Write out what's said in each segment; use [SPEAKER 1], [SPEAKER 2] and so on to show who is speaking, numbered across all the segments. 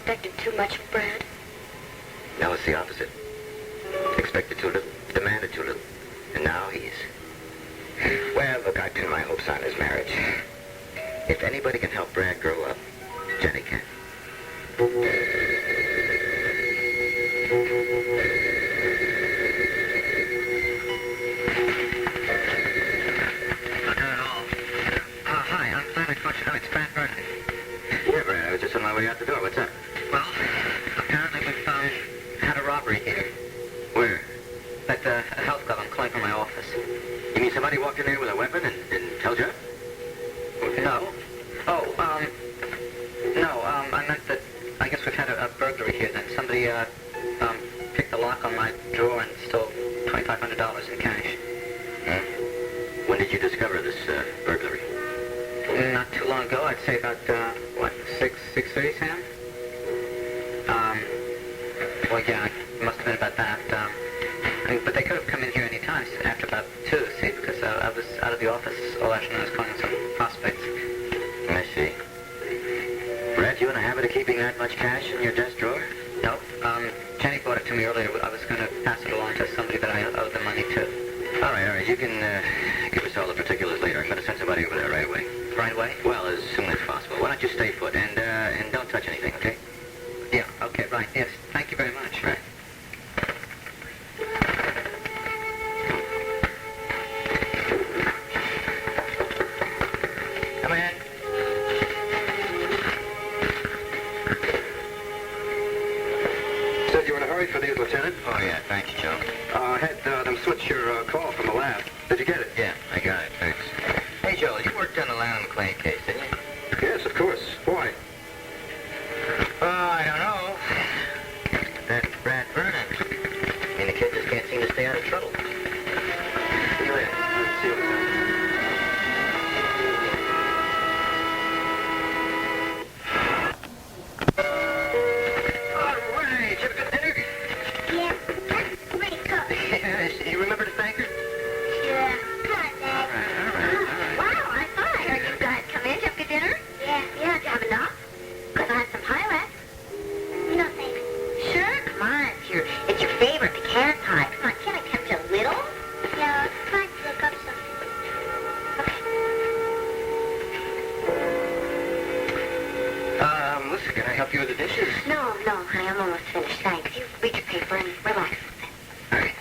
[SPEAKER 1] expected too much of Brad?
[SPEAKER 2] No, it's the opposite. Expected too little, demanded too little. And now he's... Well, look, I pin my hopes on his marriage. If anybody can help Brad grow up, Jenny can.
[SPEAKER 3] Hi, I'm glad I caught you. It's Brad Vernon.
[SPEAKER 2] Yeah, Brad, I was just on my way out the door. What's up?
[SPEAKER 3] Well, apparently we've had a robbery here.
[SPEAKER 2] Where?
[SPEAKER 3] At the health club. I'm calling from my office.
[SPEAKER 2] You mean somebody walked in there with a weapon and held you up?
[SPEAKER 3] No. Oh, no, I meant that I guess we've had a burglary here then. Somebody, picked the lock on my drawer and stole $2,500 in cash.
[SPEAKER 2] Huh? When did you discover this, burglary?
[SPEAKER 3] Not too long ago. I'd say about, 6:30, Sam? Well, yeah, it must have been about that. But they could have come in here any time after about 2, see, because I was out of the office all afternoon. I was calling some prospects.
[SPEAKER 2] I see. Brad, you in a habit of keeping that much cash in your desk drawer?
[SPEAKER 3] No. Jenny brought it to me earlier. I was going to pass it along to somebody that I owed the money to.
[SPEAKER 2] All right. You can give us all the particulars later. I'm going to send somebody over there right away.
[SPEAKER 3] Right away?
[SPEAKER 2] Well, as soon as possible. Why don't you stay put and don't touch anything, okay?
[SPEAKER 3] Yeah, okay, right. Yes, thank you very much.
[SPEAKER 2] Right. Come in.
[SPEAKER 4] Said you were in a hurry for these, Lieutenant?
[SPEAKER 2] Oh, yeah, thank you, Joe.
[SPEAKER 4] I had them switch your call from the lab. Did you get it?
[SPEAKER 2] Yeah, I got it, thanks. Hey, Joe, you worked on the Lana McLean case, didn't you?
[SPEAKER 4] Yes, of course. Why?
[SPEAKER 2] I don't know. That Brad Vernon. I mean, the kid just can't seem to stay out of trouble.
[SPEAKER 4] Go ahead. Let's see what's happening.
[SPEAKER 2] All right, you have a good dinner?
[SPEAKER 1] Yeah, that's pretty cooked.
[SPEAKER 2] You remember to thank her?
[SPEAKER 1] Yeah. Good, Dad.
[SPEAKER 2] All right.
[SPEAKER 1] Wow, I thought I heard you guys come in. Did you have good dinner? Yeah. Yeah, did you have enough? Because I had some pie left. No, thanks. Sure, come on. It's your favorite pecan pie. Come on, can't I tempt you a little? Yeah, it's fine to look up something. Okay.
[SPEAKER 2] Listen, can I help you with the dishes?
[SPEAKER 1] No, honey, I'm almost finished. Thanks. You read your paper and relax.
[SPEAKER 2] All right.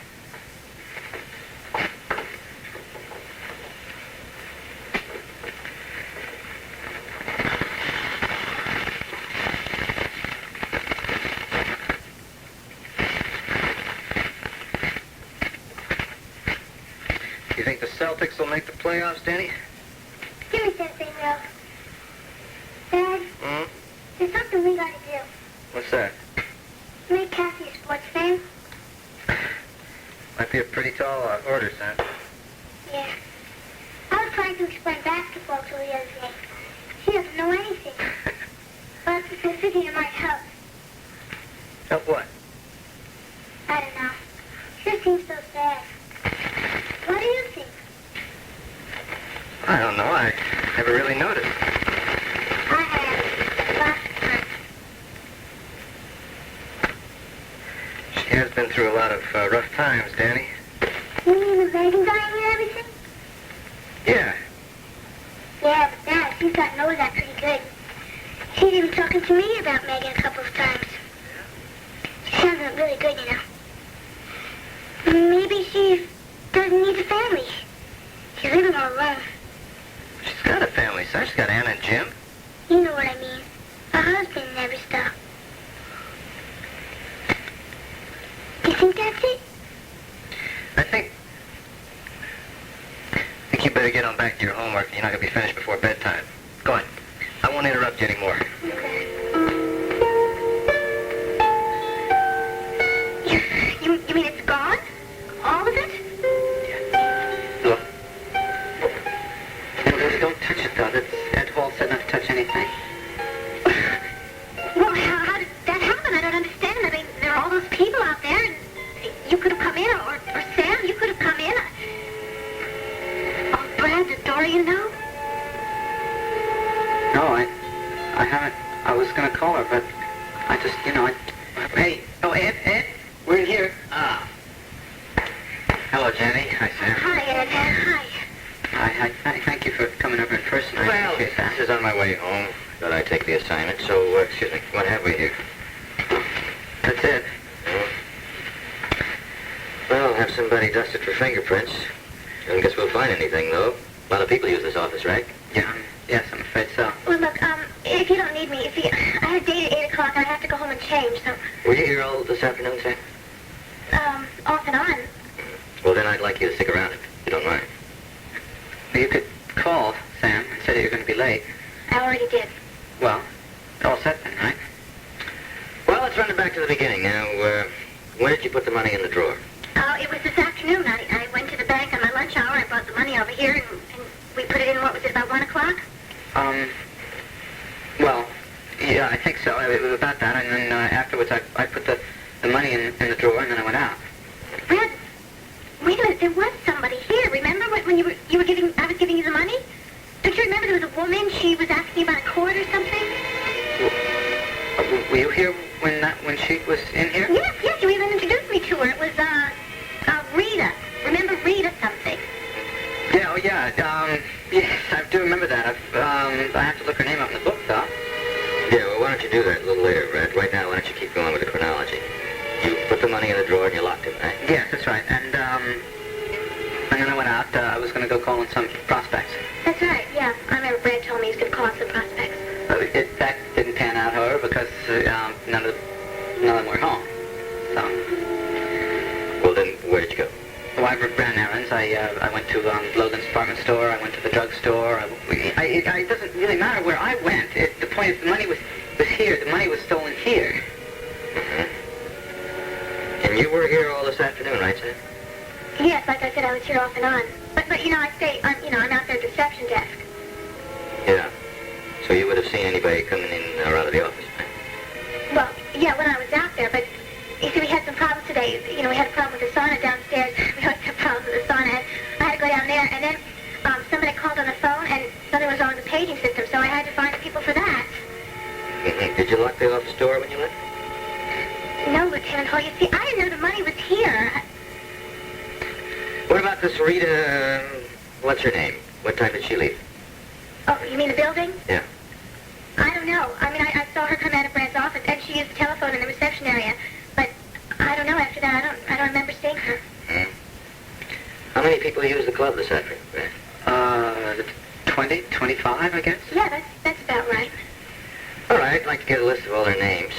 [SPEAKER 2] You think the Celtics will make the playoffs, Danny?
[SPEAKER 1] Give me something, Will. Dad, there's something we gotta do.
[SPEAKER 2] What's that?
[SPEAKER 1] Make Kathy a sports fan.
[SPEAKER 2] Might be a pretty tall order, son.
[SPEAKER 1] Yeah. I was trying to explain basketball to her the other day. She doesn't know anything. But I figured it might help.
[SPEAKER 2] Help what?
[SPEAKER 1] I don't know. She just seems so sad. What do you think?
[SPEAKER 2] I don't know. I never really noticed.
[SPEAKER 1] I have. Lots of times.
[SPEAKER 2] She has been through a lot of rough times, Danny.
[SPEAKER 1] You mean the Megan dying and everything?
[SPEAKER 2] Yeah.
[SPEAKER 1] Yeah, but Dad, she's gotten over that pretty good. She's even talking to me about Megan a couple of times. She sounds really good, you know. Maybe she doesn't need a family. She's living all alone.
[SPEAKER 2] She's got a family, son. She's got Anna and Jim.
[SPEAKER 1] You know what I mean. A husband and every stuff. You think that's it?
[SPEAKER 2] I think you better get on back to your homework. You're not going to be finished before bedtime. Go on. I won't interrupt you anymore.
[SPEAKER 1] Okay. You mean it's gone? All of it?
[SPEAKER 2] Yeah. Look. Don't touch it, though. Ed Hall said not to touch anything.
[SPEAKER 1] Well, how did that happen? I don't understand. I mean, there are all those people out there, and you could have come in, or Sam, you could have come in. Oh, Brad, did Dory, you know?
[SPEAKER 3] No, I haven't. I was going to call her, but I just, hey, Ed, we're in here.
[SPEAKER 2] Ah. Hello, Jenny. Hi, Sam.
[SPEAKER 1] Hi, Ed. Hi.
[SPEAKER 3] I thank you for coming over in person. I
[SPEAKER 2] Well,
[SPEAKER 3] appreciate that.
[SPEAKER 2] this is on my way home. Thought I'd take the assignment. So, excuse me, what have we here?
[SPEAKER 3] That's it.
[SPEAKER 2] Well, I'll have somebody dust it for fingerprints. I don't guess we'll find anything, though. A lot of people use this office, right?
[SPEAKER 3] Yeah, yes, I'm afraid so.
[SPEAKER 1] Well, look, if you don't need me, I had a date at 8 o'clock and I have to go home and change, so,
[SPEAKER 2] Were you here all this afternoon, Sam?
[SPEAKER 1] off and on.
[SPEAKER 2] Well, then I'd like you to stick around if you don't mind.
[SPEAKER 3] You could call, Sam, and say that you're going to be late.
[SPEAKER 1] I already did.
[SPEAKER 3] Well, all set then, right?
[SPEAKER 2] Well, let's run it back to the beginning. Now, when did you put the money in the drawer?
[SPEAKER 1] It was this afternoon. I went to the bank on my lunch hour. I brought the money over here, and we put it in, what was it, about 1 o'clock?
[SPEAKER 3] Well, yeah, I think so. It was about that, and then afterwards I put the money in the drawer, and then I went out.
[SPEAKER 1] Red, wait a minute, there was somebody here. Remember when you were giving, I was giving you the money? Don't you remember there was a woman, she was asking about a cord or something?
[SPEAKER 3] Were you here when she was in here?
[SPEAKER 1] Yes, you even introduced me to her. It was, Rita. Remember Rita something?
[SPEAKER 3] Yeah, yes, I do remember that. I have to look her name up in the book, though.
[SPEAKER 2] Yeah, well, why don't you do that a little later, Red? Right now, why don't you keep going with the chronology? You put the money in the drawer and you locked it, right?
[SPEAKER 3] Yes, that's right. And then I went out. I was going to go call on some prospects.
[SPEAKER 1] That's right, yeah. I remember Brad told me he was going to call on some prospects.
[SPEAKER 3] That didn't pan out, however, because none of them were home. So,
[SPEAKER 2] Well, then, where did you go?
[SPEAKER 3] well, I ran errands. I went to Logan's department store. I went to the drugstore. It doesn't really matter where I went. The point is, the money was here. The money was stolen here.
[SPEAKER 2] Mm-hmm. And you were here all this afternoon, right, Sam?
[SPEAKER 1] Yes, like I said, I was here off and on. But I'm out there at the reception desk.
[SPEAKER 2] Yeah. So you would have seen anybody coming in or out of the office, right?
[SPEAKER 1] Well, yeah, when I was out there, but you see, we had some problems today. We had a problem with the sauna downstairs. We always have problems with the sauna. I had to go down there, and then somebody called on the phone, and something was wrong with the paging system, so I had to find the people for that.
[SPEAKER 2] Mm-hmm. Did you lock the office door when you left?
[SPEAKER 1] No, Lieutenant Hall. You see, I didn't know the money was here.
[SPEAKER 2] What about this Rita, what's her name? What time did she leave?
[SPEAKER 1] Oh, you mean the building?
[SPEAKER 2] Yeah.
[SPEAKER 1] I don't know. I mean, I saw her come out of Brad's office, and she used the telephone in the reception area. But I don't know. After that, I don't remember seeing her.
[SPEAKER 2] Hmm. How many people use the club this afternoon?
[SPEAKER 3] 20, 25, I guess.
[SPEAKER 1] Yeah, that's about right.
[SPEAKER 2] All right, I'd like to get a list of all their names.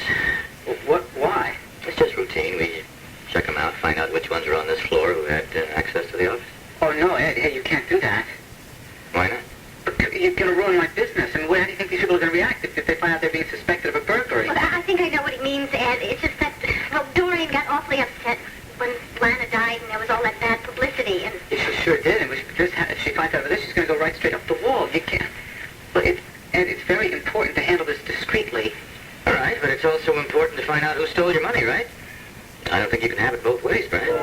[SPEAKER 3] What? Why?
[SPEAKER 2] It's just routine. We check them out, find out which ones are on this floor who had access to the office.
[SPEAKER 3] Oh no, Ed, hey, you can't do that.
[SPEAKER 2] Why not?
[SPEAKER 3] You're going to ruin my business. And how do you think these people are going to react if they find out they're being suspected of a burglary?
[SPEAKER 1] Well, I think I know what he means, Ed. It's just that, well, Doreen got awfully upset when Lana died, and there was all that bad publicity, and...
[SPEAKER 3] She sure did. And if she finds out of this, she's going to go right straight up the wall. You can't... Well, it's very important to handle this discreetly.
[SPEAKER 2] All right, but it's also important to find out who stole your money, right? I don't think you can have it both ways, Brian.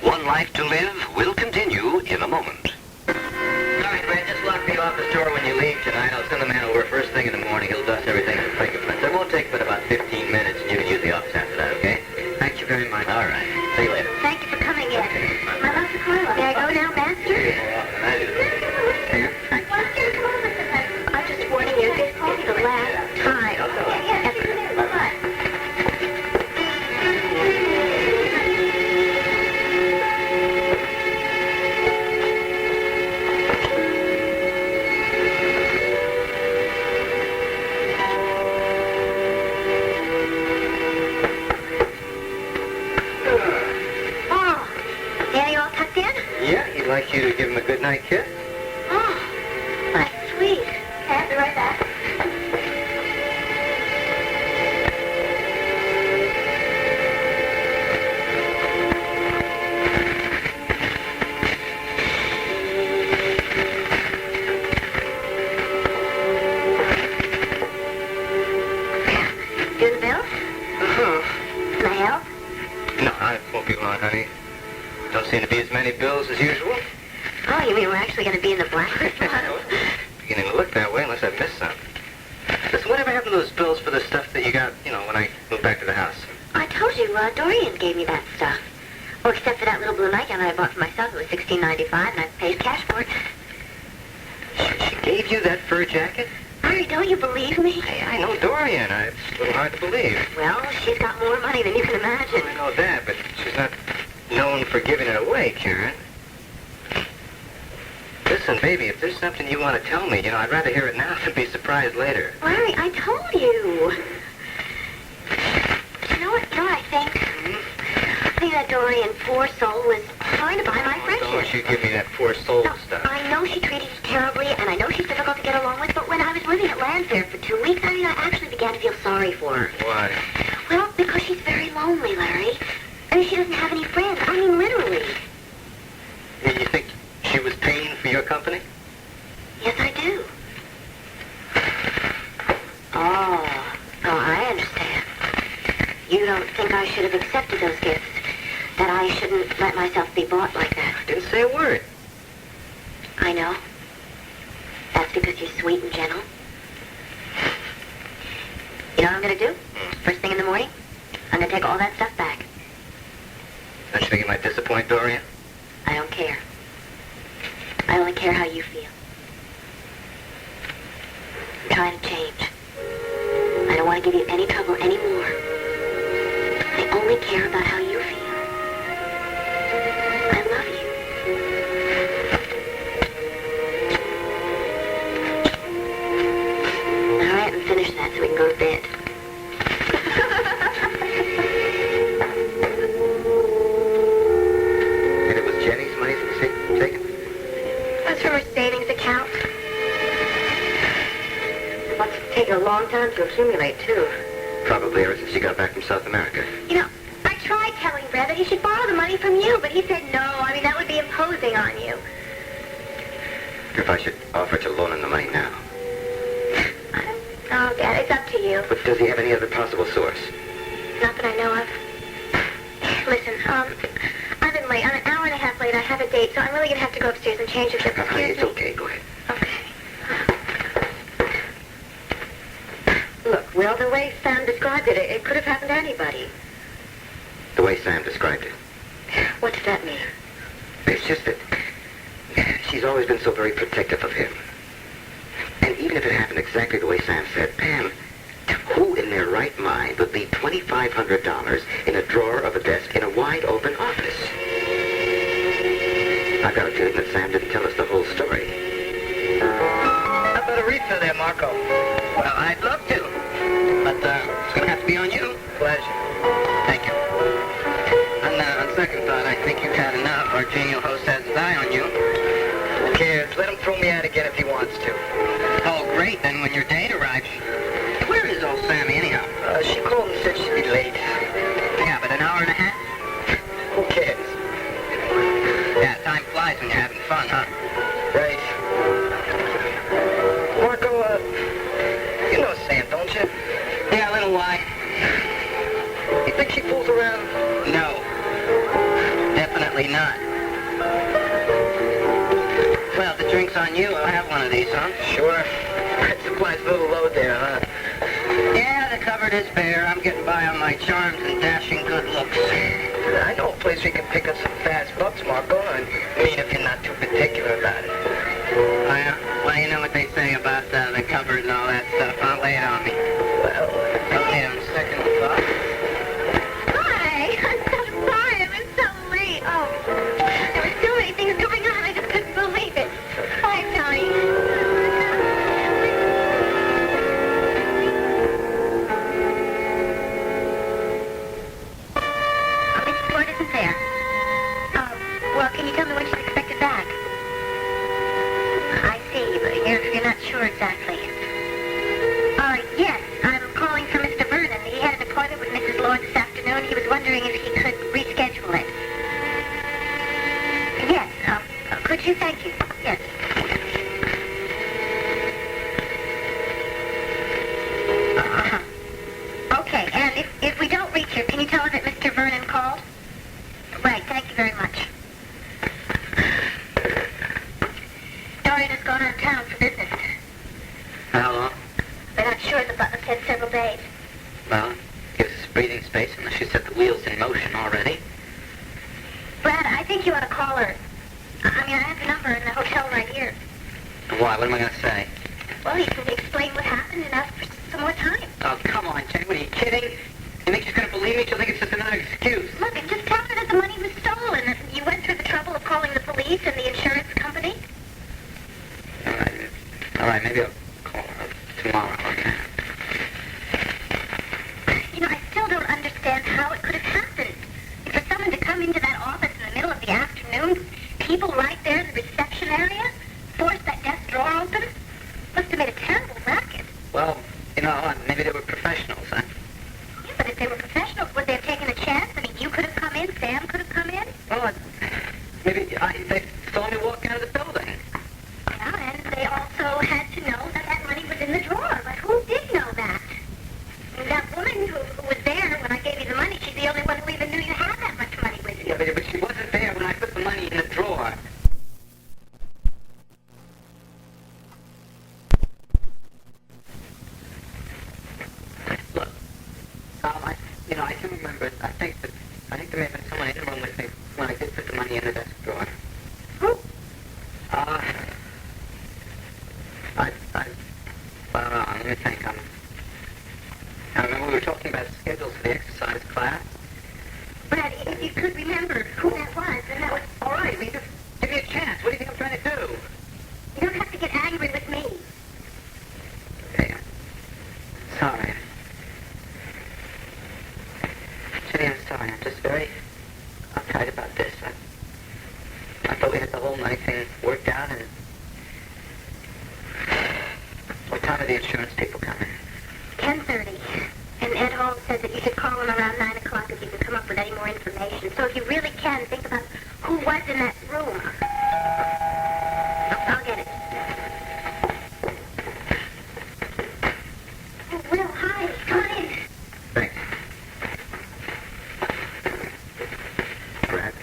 [SPEAKER 5] One Life to Live will continue in a moment.
[SPEAKER 2] All right, Brad, just lock the office door when you leave tonight. I'll send the man over first thing in the morning. He'll dust everything for fingerprints. It won't take but about 15 minutes, and you can use the office after that, okay?
[SPEAKER 3] Thank you very much.
[SPEAKER 2] All right. See you later.
[SPEAKER 1] Thank you for coming in. My love to Carla. May I go now, Master?
[SPEAKER 3] Yeah, thank you.
[SPEAKER 1] I'm just warning you, this will be the last time ever. Oh, Danny all tucked in?
[SPEAKER 3] Yeah, he'd like you to give him a good night kiss.
[SPEAKER 1] Oh, that's sweet. I'll be right back. Do the bill?
[SPEAKER 4] Uh-huh.
[SPEAKER 1] Can I help?
[SPEAKER 4] No, I won't be long, honey. Don't
[SPEAKER 2] Seem to be as many bills as usual.
[SPEAKER 6] Oh, you mean we're actually going to be in the black this month?
[SPEAKER 2] Beginning to look that way unless I've missed some. Listen, whatever happened to those bills for the stuff that you got, when I moved back to the house?
[SPEAKER 6] I told you, Dorian gave me that stuff. Well, except for that little blue nightgown that I bought for myself. It was $16.95, and I paid cash for it.
[SPEAKER 2] She gave you that fur jacket?
[SPEAKER 6] Larry, don't you believe me?
[SPEAKER 2] Hey, I know Dorian. It's a little hard to believe.
[SPEAKER 6] Well, she's got more money than you can imagine.
[SPEAKER 2] I know that, but she's not known for giving it away, Karen. Listen, baby, if there's something you want to tell me, I'd rather hear it now than be surprised later.
[SPEAKER 6] Larry, I told you. You know what I think? I think that Dorian, poor soul, was trying to buy my friendship.
[SPEAKER 2] Don't you give me that poor soul stuff.
[SPEAKER 6] I know she treated you terribly, and I know she's difficult to get along with, but when I was living at Landfair for 2 weeks, I actually began to feel sorry for her.
[SPEAKER 2] Why?
[SPEAKER 6] Well, because she's very lonely, Larry. I mean, she doesn't have any friends. I mean, literally.
[SPEAKER 2] You think she was paying for your company?
[SPEAKER 6] Yes, I do. Oh, I understand. You don't think I should have accepted those gifts? That I shouldn't let myself be bought like that?
[SPEAKER 2] I didn't say a word.
[SPEAKER 6] I know. That's because you're sweet and gentle. You know what I'm going to do? First thing in the morning, I'm going to take all that stuff back.
[SPEAKER 2] Don't you think it might disappoint Dorian?
[SPEAKER 6] I don't care. I only care how you feel. I'm trying to change. I don't want to give you any trouble anymore. I only care about how you feel. I love you. All right, and finish that so we can go to bed.
[SPEAKER 2] And it was Jenny's money that was taken?
[SPEAKER 6] That's from her savings account. It must have taken a long time to accumulate, too.
[SPEAKER 2] Probably ever since she got back from South America.
[SPEAKER 6] I tried telling Brad that he should borrow the money from you, but he said no. I mean, that would be imposing on you.
[SPEAKER 2] If I should offer to loan him the money now.
[SPEAKER 6] Oh, Dad, it's up to you.
[SPEAKER 2] But does he have any other possible source?
[SPEAKER 6] Not that I know of. Listen, I've been late. I'm an hour and a half late. I have a date, so I'm really going to have to go upstairs and change if you'll excuse
[SPEAKER 2] It's
[SPEAKER 6] me.
[SPEAKER 2] okay. Go ahead.
[SPEAKER 6] Okay. Look, well, the way Sam described it, it could have happened to anybody.
[SPEAKER 2] The way Sam described it.
[SPEAKER 6] What does that mean?
[SPEAKER 2] It's just that she's always been so very protective of him. And even if it happened exactly the way Sam said, Pam, who in their right mind would leave $2,500 in a drawer of a desk in a wide-open office? I've got a feeling that Sam didn't tell us the whole story.
[SPEAKER 3] How about a refill there, Marco? Well, I'd love to. But it's going to have to be on you. Pleasure. Thank you. On second thought, I think you've had enough. Our genial host has his eye on you. Who cares? Let him throw me out again if he wants to. Oh, great. Then when your date arrives... Where is old Sammy, anyhow? She called and said she'd be late. Yeah, but an hour and a half? Who cares? Yeah, time flies when you're having fun, huh? Right. Marco, you know Sam, don't you? Yeah, a little why. You think she fools around? No. Definitely not. Well, the drink's on you. I'll have one of these, huh? Sure. That supplies a little low there, huh? Yeah, the cupboard is bare. I'm getting by on my charms and dashing good looks. I know a place where you can pick up some fast bucks, Marco. I mean, if you're not too particular about it. Well, you know what they say about the cupboard and all that stuff, huh? Lay it on me. Well, okay, on second thought.
[SPEAKER 6] Hi! I'm so sorry. I've been so late. Oh, there were so many things going on. I just couldn't believe it. Bye, Tony. Mrs. Voight isn't there. Well, can you tell me when she's expected back? I see, but you're not sure exactly. Yes, I'm calling for Mr. Vernon. He had an appointment with Mrs. Lord this afternoon. He was wondering if he could reschedule it. Yes, could you? Thank you. Yes. Okay, and if we don't reach her, can you tell her that Mr. Vernon called? Right, thank you very much.
[SPEAKER 3] am I going to say?
[SPEAKER 6] Well, you can explain what happened and ask for some more time.
[SPEAKER 3] Oh, come on, Jenny. What, are you kidding? You think she's going to believe me? She'll think it's just another excuse.
[SPEAKER 6] Look, and just tell her that the money was stolen and you went through the trouble of calling the police and the insurance company.
[SPEAKER 3] All right, maybe I'll call her tomorrow, okay?
[SPEAKER 6] You know, I still don't understand how it could have happened. For someone to come into that office in the middle of the afternoon, people right there in the reception area, force that desk drawer open, must have made a terrible racket.
[SPEAKER 3] Well, you know, maybe they were professionals, huh?
[SPEAKER 6] Yeah, but if they were professionals, would they have taken a chance? I mean, you could have come in, Sam could have come in.
[SPEAKER 3] Well, maybe they saw me walk out of the building.
[SPEAKER 6] Yeah, and they also had to know that that money was in the drawer. But who did know that? And that woman who was there when I gave you the money, she's the only one who even knew you had that much money with you.
[SPEAKER 3] Yeah, but she wasn't there when I put the money in the drawer. Look, I can remember. I think there may have been someone in the room with me when I did put the money in the desk drawer.
[SPEAKER 6] Who?
[SPEAKER 3] Let me think. I remember we were talking about schedules for the exercise class.
[SPEAKER 6] Brad, if you could remember who that was, then that was...
[SPEAKER 3] All right, just give me a chance. What do you think I'm trying to do?
[SPEAKER 6] You don't have to get angry with me.
[SPEAKER 3] Okay. Sorry. Jenny, I'm sorry. I'm just very uptight about this. I thought we had the whole money thing worked out, and... What time are the insurance people coming?
[SPEAKER 6] 10:30. And Ed Hall said that you should call him around 9 o'clock if you can come up with any more information. So if you really can, think about who was in that room. I'll get it. Oh, Will, hi. Come on in.
[SPEAKER 2] Thanks. Brad,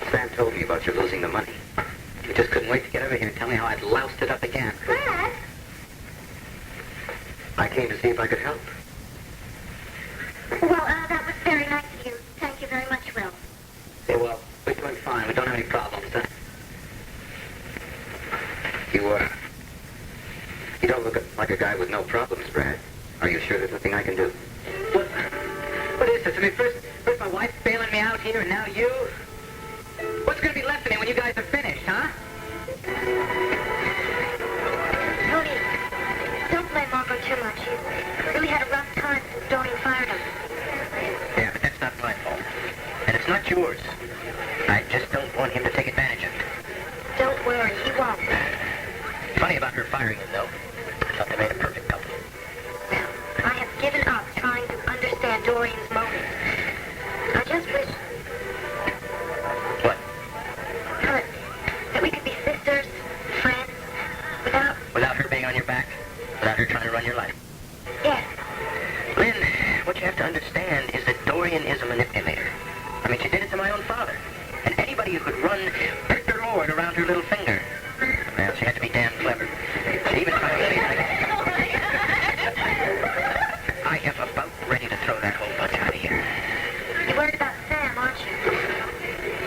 [SPEAKER 2] Sam told me about you losing the money.
[SPEAKER 3] You just couldn't wait to get over here and tell me how I'd loused it up again.
[SPEAKER 6] Brad?
[SPEAKER 2] I came to see if I could help.
[SPEAKER 6] Well, that was very nice of you. Thank you very much, Will.
[SPEAKER 3] Yeah, well, we're doing fine. We don't have any problems, huh?
[SPEAKER 2] You don't look like a guy with no problems, Brad. Are you sure there's nothing I can do?
[SPEAKER 3] What is this? I mean, first my wife's bailing me out here, and now you? What's going to be left of me when you guys are finished, huh?
[SPEAKER 6] Tony, don't blame Margaret too much. He really had a rough time since Dorian fired him.
[SPEAKER 3] Yeah, but that's not my fault. And it's not yours. I just don't want him to take advantage of it.
[SPEAKER 6] Don't worry, he won't.
[SPEAKER 3] Funny about her firing him, though. I thought they made a perfect couple.
[SPEAKER 6] Well, I have given up trying to understand Dorian's motives. I just wish...
[SPEAKER 3] What?
[SPEAKER 6] That we could be sisters, friends, without...
[SPEAKER 3] Without her being on your back? Without her trying to run your life?
[SPEAKER 6] Yes.
[SPEAKER 3] Lynn, what you have to understand is that Dorian is a manipulator. I mean, she did it to my own father. And anybody who could run Victor Lord around her little finger. Well, she had to be damn clever. She even tried to say I am about ready to throw that whole bunch out of here.
[SPEAKER 6] You're worried about Sam, aren't you?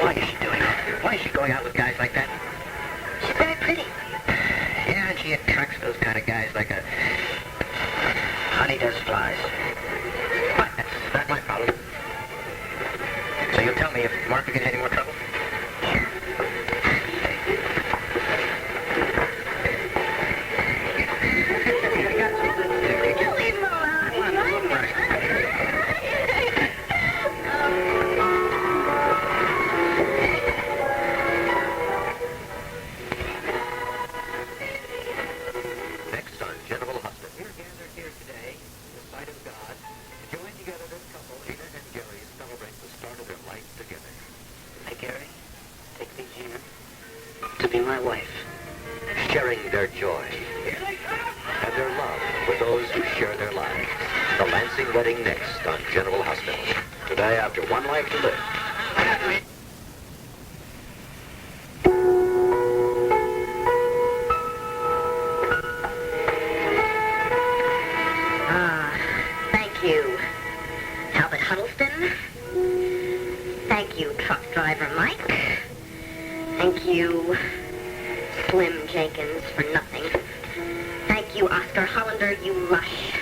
[SPEAKER 3] Why is she doing that? Why is she going out with guys like that?
[SPEAKER 6] She's very pretty.
[SPEAKER 3] Yeah, and she attracts those kind of guys like a honey does flies. But that's not my problem. So you'll tell me if Mark will get any more trouble?
[SPEAKER 5] Next on General Hospital. We're gathered here today in the sight of God to join together this couple, Ada and Gary, celebrate the start of their life together.
[SPEAKER 3] Hey, Gary, take these years to be my wife.
[SPEAKER 5] Sharing their joy and their love with those who share their lives. The Lansing wedding next on General Hospital. Today, after one life to live.
[SPEAKER 6] Thank you, Talbot Huddelston. Thank you, truck driver Mike. Thank you, Slim Jenkins for nothing. Thank you, Oscar Hollander, you lush.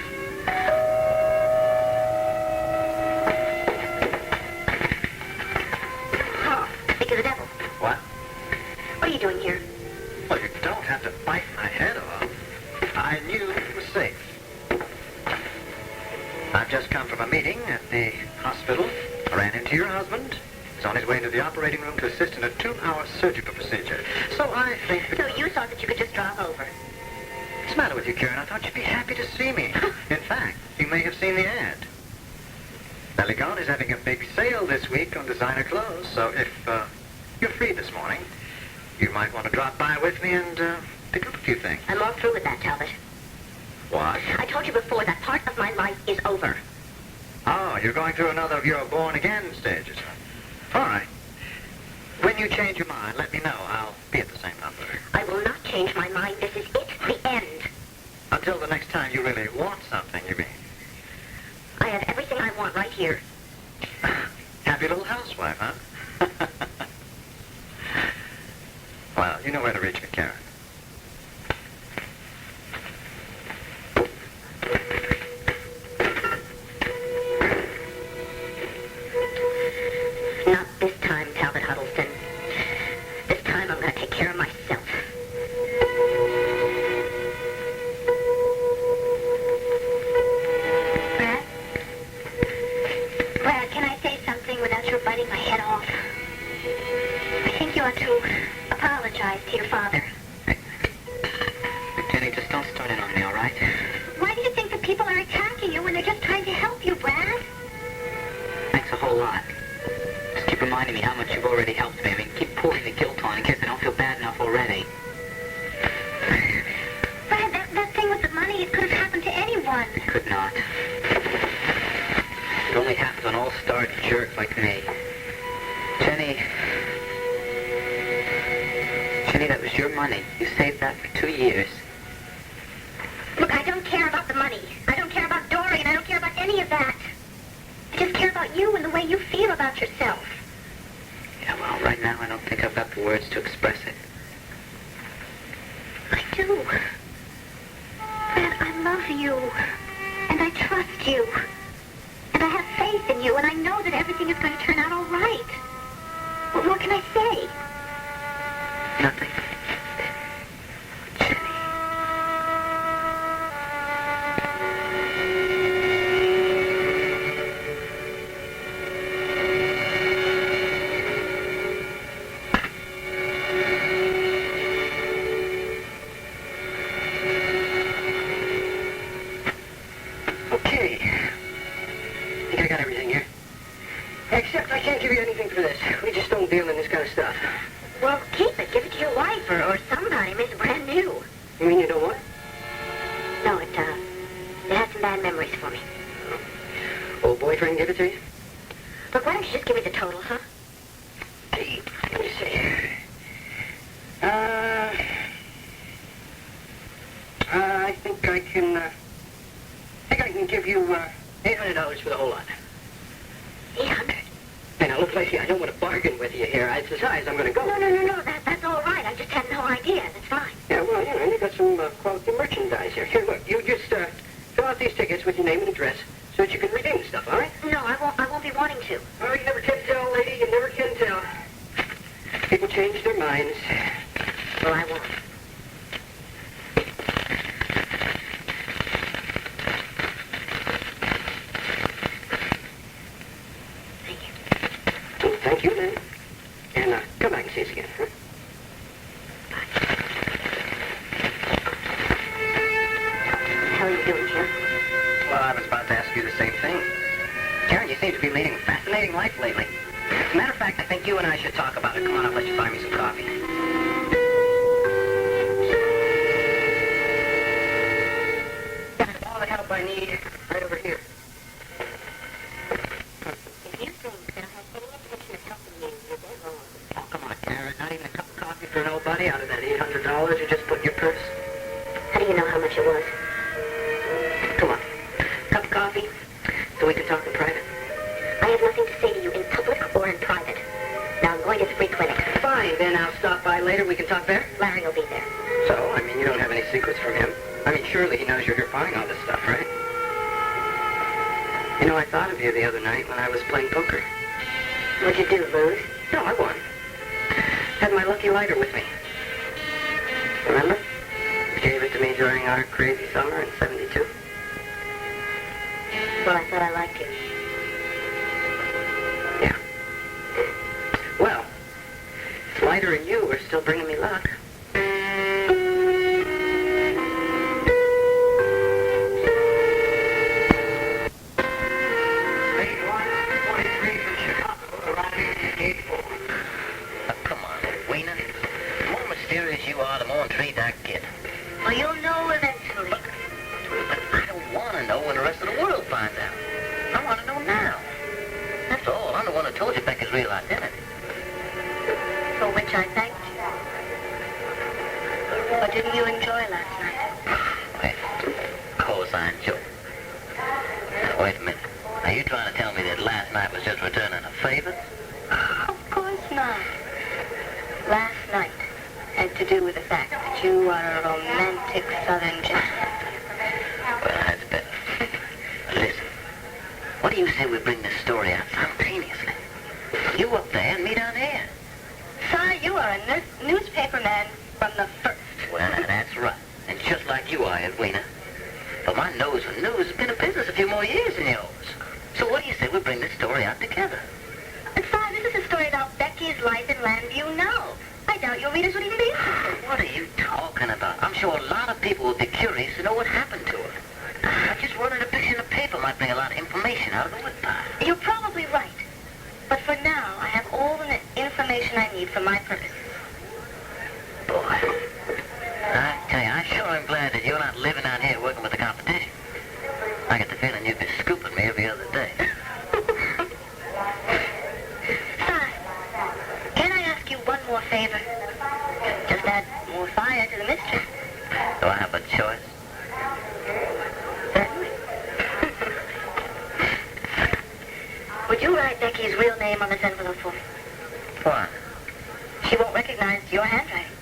[SPEAKER 6] Oh, speak of the devil.
[SPEAKER 3] What?
[SPEAKER 6] What are you doing here?
[SPEAKER 3] Well, you don't have to bite my head off. I knew it was safe. I've just come from a meeting at the hospital. I ran into your husband. He's on his way into the operating room to assist in a 2-hour surgical procedure. So I think...
[SPEAKER 6] So you thought that you could just drop over?
[SPEAKER 3] What's the matter with you, Karen? I thought you'd be happy to see me. In fact, you may have seen the ad. Belligon is having a big sale this week on designer clothes, so if you're free this morning, you might want to drop by with me and pick up a few things.
[SPEAKER 6] I'm all through with that, Talbot.
[SPEAKER 3] What?
[SPEAKER 6] I told you before, that part of my life is over.
[SPEAKER 3] Oh, you're going through another of your born-again stages. All right. When you change your mind, let me know. I'll be at the same number.
[SPEAKER 6] I will not change my mind. This is it, the end.
[SPEAKER 3] Until the next time you really want something, you mean?
[SPEAKER 6] I have everything I want right here.
[SPEAKER 3] Happy little housewife, huh? Well, you know where to reach me, Karen.
[SPEAKER 6] Not this time, Talbot Huddelston. This time I'm going to take care of myself. Brad? Brad, can I say something without your biting my head off? I think you ought to apologize to your father.
[SPEAKER 3] Jenny, just don't start in on me, all right?
[SPEAKER 6] Why do you think that people are attacking you when they're just trying to help you, Brad?
[SPEAKER 3] Thanks a whole lot. Just keep reminding me how much you've already helped me. I mean, keep pouring the guilt on in case I don't feel bad enough already.
[SPEAKER 6] Brad, that thing with the money, it could have happened to anyone.
[SPEAKER 3] It could not. It only happens to an all-star jerk like me. Jenny, that was your money. You saved that for 2 years.
[SPEAKER 6] Look, I don't care about the money. I don't care about Dorian. I don't care about any of that. I just care about you and the way you feel about yourself.
[SPEAKER 3] Yeah, well, right now I don't think I've got the words to express it.
[SPEAKER 6] I do. Brad, I love you. And I trust you. And I have faith in you. And I know that everything is going to turn out all right. Well, what can I say?
[SPEAKER 3] Nothing. Jenny.
[SPEAKER 7] Okay. I think I got everything here. Except I can't give you anything for this. We just don't deal in this kind of stuff.
[SPEAKER 6] Well, keep it. Give it to your wife or somebody. It's brand new.
[SPEAKER 7] You mean you don't want it?
[SPEAKER 6] No, it has some bad memories for me.
[SPEAKER 7] Old boyfriend give it to you?
[SPEAKER 6] Look, why don't you just give me the total, huh?
[SPEAKER 7] Hey, let me see. I think I can give you, $800 for the whole lot.
[SPEAKER 6] 800?
[SPEAKER 7] Hey, now, look, Lacey, I don't want to bargain with you here. It's as high as I'm going to go.
[SPEAKER 6] No. That's all right. I just had no idea. That's fine.
[SPEAKER 7] Yeah, well, you got some quality merchandise here. Here, look, you just fill out these tickets with your name and address so that you can redeem the stuff, all right?
[SPEAKER 6] No, I won't be wanting to.
[SPEAKER 7] Oh, you never can tell, lady. You never can tell. People change their minds.
[SPEAKER 6] Well, I won't.
[SPEAKER 7] Thank you, Lynn. And come back and see us again, huh?
[SPEAKER 6] How are you doing, Jim?
[SPEAKER 3] Well, I was about to ask you the same thing. Karen, you seem to be leading a fascinating life lately. As a matter of fact, I think you and I should talk about it. Come on, I'll let you buy me some coffee.
[SPEAKER 7] Got all the help I need right over here.
[SPEAKER 6] If you think that I have any intention of helping you, you're dead wrong.
[SPEAKER 3] Oh, come on, Karen. Not even a cup of coffee for nobody out of that $800 you just put in your purse?
[SPEAKER 6] How do you know how much it was?
[SPEAKER 3] Come on. Cup of coffee so we can talk in private.
[SPEAKER 6] I have nothing to say to you in public or in private. Now I'm going to the free clinic.
[SPEAKER 7] Fine. then I'll stop by later. We can talk there?
[SPEAKER 6] Larry will be there.
[SPEAKER 7] So, I mean, you don't have any secrets from him. I mean, surely he knows you're here buying all this stuff, right? You know, I thought of you the other night when I was playing poker.
[SPEAKER 6] What'd you do, lose?
[SPEAKER 7] No, I won. Had my lucky lighter with me. Remember? You gave it to me during our crazy summer in '72.
[SPEAKER 6] Well, I thought I liked you.
[SPEAKER 7] Yeah. Well, lighter and you are still bringing me luck.
[SPEAKER 3] Come on, Edwina. The more mysterious you are, the more intrigued I get.
[SPEAKER 6] Well, you'll know eventually.
[SPEAKER 3] But I don't want to know when the rest of the world finds out. I want to know now. That's all. I'm the one who told you Becky's real identity.
[SPEAKER 6] For which I thanked you. What didn't you enjoy last night?
[SPEAKER 3] Well, of course I enjoyed it. Now, wait a minute. Are you trying to tell me that last night was just returning a favor?
[SPEAKER 6] Of course not. Last night had to do with the fact that you are a romantic southern gentleman.
[SPEAKER 3] Well, that's better. Listen, what do you say we bring this story out simultaneously? You up there and me down here.
[SPEAKER 6] Si, you are a newspaper man from the first.
[SPEAKER 3] Well, now, that's right. And just like you are, Edwina. But my nose for news has been in business a few more years than yours. So what do you say we bring this story out together?
[SPEAKER 6] And Si, this is a story about Becky's life in Landview No. I doubt your readers would even be interested.
[SPEAKER 3] What are you talking about? I'm sure a lot of people would be curious to know what happened to her. I just running a picture in the paper might bring a lot of information out of the woodpile.
[SPEAKER 6] You're probably right. But for now, I have all the information I need for my purposes.
[SPEAKER 3] Boy, I tell you, I sure am glad that you're not living out here working with the competition. I get the feeling you'd be scooping me every other day.
[SPEAKER 6] Can I ask you one more favor? Just add more fire to the mystery.
[SPEAKER 3] Do I have a choice?
[SPEAKER 6] Certainly. Would you write Becky's real name on this envelope for me?
[SPEAKER 3] Why?
[SPEAKER 6] She won't recognize your handwriting.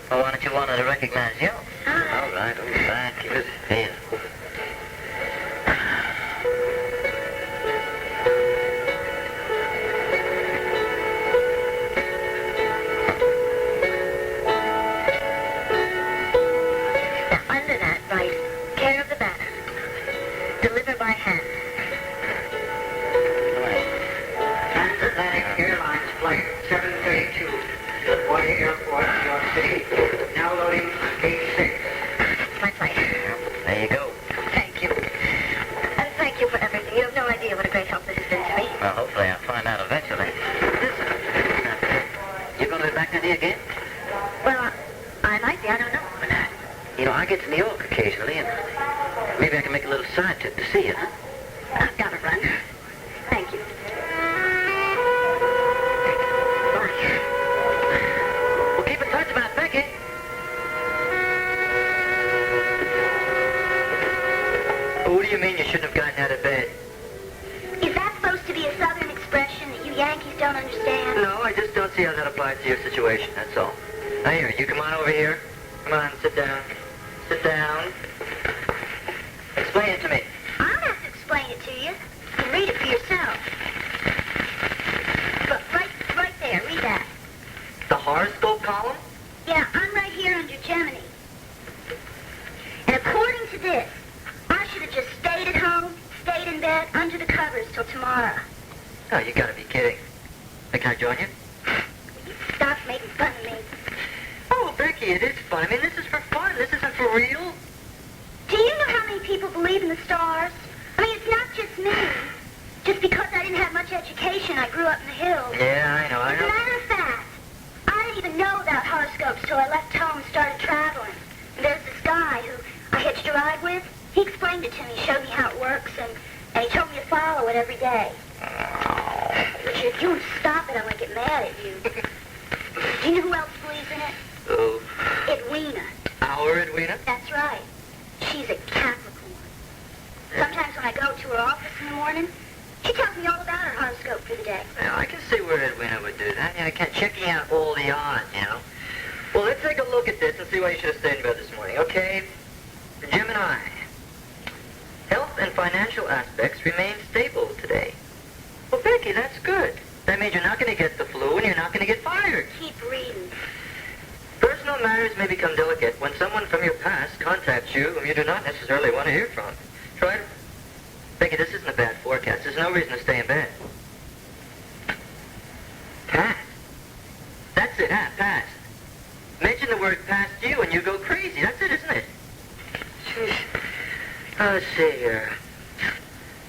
[SPEAKER 3] Well, why don't you want her to recognize yours?
[SPEAKER 6] All
[SPEAKER 3] All right, thank you. Here.
[SPEAKER 6] Now, under that, write, care of the Badler. Deliver by hand.
[SPEAKER 7] Transatlantic Airlines Flight 732, LaGuardia Airport, New York City. Now loading gate 6.
[SPEAKER 6] My flight.
[SPEAKER 3] There you go.
[SPEAKER 6] Thank you. And thank you for everything. You have no idea what a great help this has been to me.
[SPEAKER 3] Well, hopefully I'll find out eventually. Listen, you going to be back to me again?
[SPEAKER 6] Well, I might be. I don't know.
[SPEAKER 3] You know, I get to New York occasionally, and maybe I can make a little side trip to see you, huh?
[SPEAKER 6] I've got to run. Thank you.
[SPEAKER 3] Well, keep in touch about Becky. What do you mean you shouldn't have gotten out of bed?
[SPEAKER 1] Is that supposed to be a southern expression that you Yankees don't understand?
[SPEAKER 3] No, I just don't see how that applies to your situation, that's all. Now here, you come on over here. Come on, sit down. Sit down. Explain it to me.
[SPEAKER 1] I don't have to explain it to you. You can read it for yourself. Look, right there, read that.
[SPEAKER 3] The horoscope column?
[SPEAKER 1] Yeah, I'm right here under Gemini. And according to this, I should have just stayed at home, stayed in bed, under the covers till tomorrow.
[SPEAKER 3] Oh, you gotta be kidding. Hey, can I join you?
[SPEAKER 1] Stop making fun of me.
[SPEAKER 3] Oh, Becky, it is fun. I mean, this is for fun. This isn't for real.
[SPEAKER 1] Do you know how many people believe in the stars? I mean, it's not just me. Just because I didn't have much education, I grew up in the hills.
[SPEAKER 3] Yeah, I know.
[SPEAKER 1] As a matter of fact, I didn't even know about horoscopes till I left home and started traveling. And there's this guy who I hitched a ride with. He explained it to me, showed me how it works, and he told me to follow it every day. Richard, if you would stop it, I might get mad at you. Do you know who else believes in it?
[SPEAKER 3] Oh,
[SPEAKER 1] Edwina.
[SPEAKER 3] our Edwina?
[SPEAKER 1] That's right. She's a Capricorn. Sometimes when I go to her office in the morning, She tells me all about her horoscope for the day.
[SPEAKER 3] Now, I can see where Edwina would do that. I can't checking out all the odds, you know. Well, let's take a look at this and see why you should have stayed in bed this morning, okay? Gemini. Health and financial aspects remain stable today. Well, Becky, that's good. That means you're not going to get the flu and you're not going to get fired.
[SPEAKER 1] Keep reading.
[SPEAKER 3] Personal matters may become delicate when someone from your past contacts you whom you do not necessarily want to hear from. Try to... Becky, this isn't a bad forecast. There's no reason to stay in bed. Past. That's it, huh? Past. Mention the word past you and you go crazy. That's it, isn't it? Jeez. Oh, let's see here.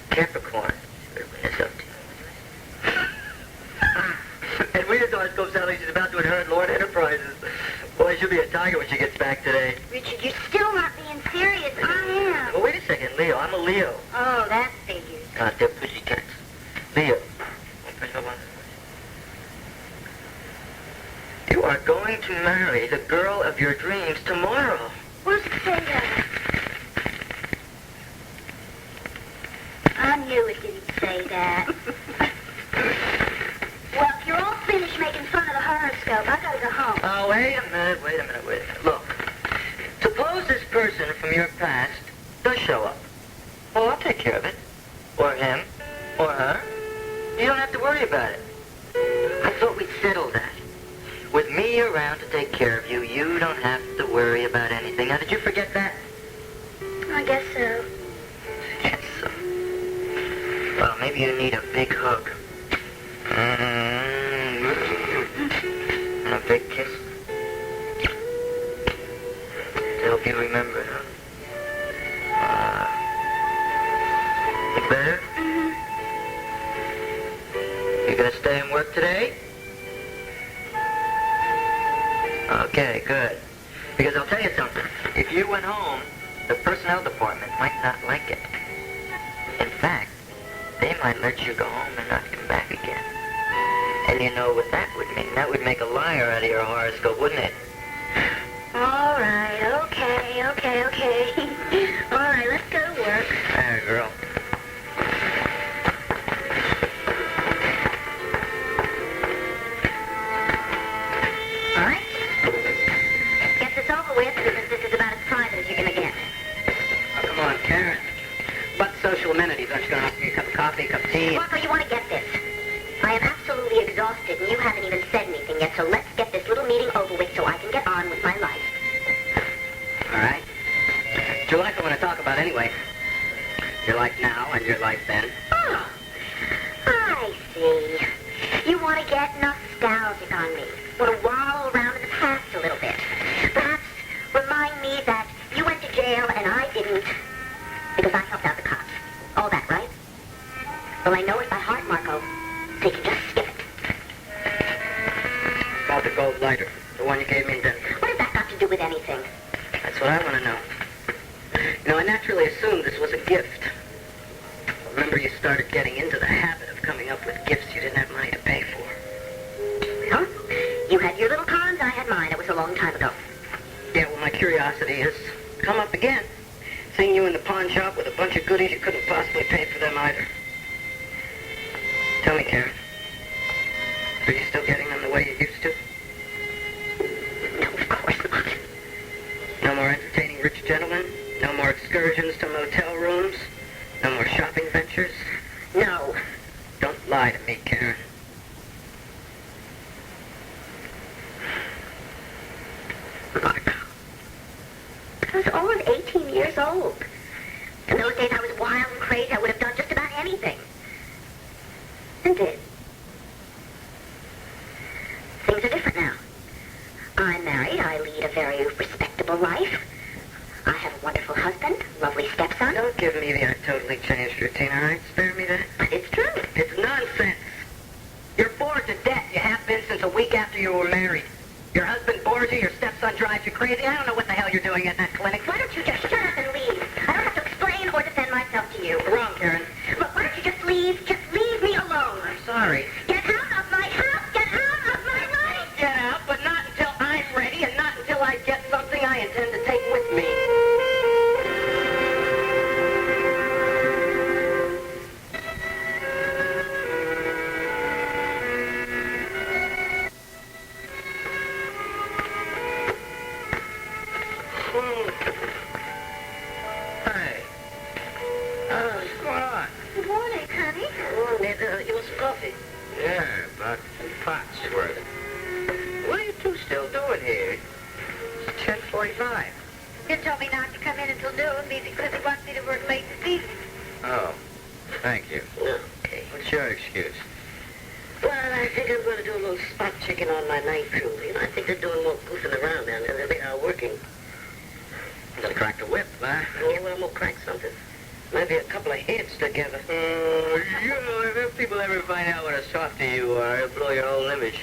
[SPEAKER 3] Capricorn. Edwina's up to. Edwina's horoscope sounds like she's about to inherit Lord Enterprises. Boy, she'll be a tiger when she gets back today.
[SPEAKER 1] Richard, you're still not being serious. I am.
[SPEAKER 3] Well, wait a second, Leo. I'm a Leo.
[SPEAKER 1] Oh, that figures.
[SPEAKER 3] God, they're pussycats. Leo. You are going to marry the girl of your dreams tomorrow.
[SPEAKER 1] Where's it say that? I knew it didn't say that. Well, if you're all finished making fun of the horoscope, I gotta go home.
[SPEAKER 3] Oh, wait a minute. Look, suppose this person from your past does show up. Well, I'll take care of it. Or him. Or her. You don't have to worry about it. I thought we'd settled that. With me around to take care of you, you don't have to worry about anything. Now, did you forget that?
[SPEAKER 1] I guess so.
[SPEAKER 3] Yes, so. Well, maybe you need a big hug. And a big kiss. To help you remember, huh? You better? You gonna stay and work today? Okay, good. Because I'll tell you something. If you went home, the personnel department might not like it. In fact, they might let you go home and not come back again. And you know what that would mean? That would make a liar out of your horoscope, wouldn't it?
[SPEAKER 1] All right, okay. All right, let's go to work.
[SPEAKER 3] There, girl.
[SPEAKER 6] All right? Get this over with, because this is about as private as you're going to get.
[SPEAKER 7] Oh, come on, Karen. What social amenities? Aren't you going to offer me a cup of coffee, a cup of tea?
[SPEAKER 6] Marco, you want to get this. I am absolutely exhausted, and you haven't even said anything yet, so let's get this little meeting over with so I can get on with my life.
[SPEAKER 7] All right. It's your life I want to talk about anyway. Your life now and your life then.
[SPEAKER 6] Oh, I see. You want to get nostalgic on me. Want to wallow around in the past a little bit. Perhaps remind me that you went to jail and I didn't because I helped out the cops. All that, right? Well, I know it by heart, Marco. So you can just skip it.
[SPEAKER 7] About the gold lighter. The one you gave me in Denver.
[SPEAKER 6] What has that got to do with anything?
[SPEAKER 7] That's what I want to know. You know, I naturally assumed this was a gift. Remember, you started getting into the habit of coming up with gifts you didn't have money to pay for.
[SPEAKER 6] Well, you had your little cons, I had mine. It was a long time ago.
[SPEAKER 7] Yeah, well, my curiosity has come up again. Seeing you in the pawn shop with a bunch of goodies you couldn't possibly pay for them either. Tell me, Karen, are you still getting them the way you used to?
[SPEAKER 6] No, of course not.
[SPEAKER 7] No more entertaining rich gentlemen? No more excursions to motel rooms? No more shopping ventures?
[SPEAKER 6] No.
[SPEAKER 7] Don't lie to me, Karen.
[SPEAKER 6] Marco. I was only 18 years old. In those days, I was wild and crazy. I would have done just about anything. And did. Things are different now. I'm married. I lead a very respectable life. I have a wonderful husband, lovely stepson.
[SPEAKER 7] Don't give me the I've totally changed routine, all right? Spare me that.
[SPEAKER 6] But it's true.
[SPEAKER 7] It's nonsense. You're bored to death. You have been since a week after you were married. Your husband bores you, your stepson drives you crazy. I don't know what the hell you're doing at that clinic.
[SPEAKER 6] Why don't you just shut up and leave? I don't have to explain or defend myself to you.
[SPEAKER 7] Wrong, Karen.
[SPEAKER 6] Look, why don't you just leave? Just leave me alone.
[SPEAKER 7] I'm sorry.
[SPEAKER 6] Get out of my house! Get out of my life!
[SPEAKER 7] Get out, but not until I'm ready and not until I get something I intend to take with me. Okay.
[SPEAKER 2] What's your excuse?
[SPEAKER 7] Well, I think I'm going to do a little spot checking on my night crew. You know, I think they're doing more goofing around down there than they are working.
[SPEAKER 2] You gonna crack the whip, huh?
[SPEAKER 7] Yeah, well, I'm going to crack something. Maybe a couple of heads together.
[SPEAKER 2] Oh, you know, if people ever find out what a softy you are, it'll blow your whole image.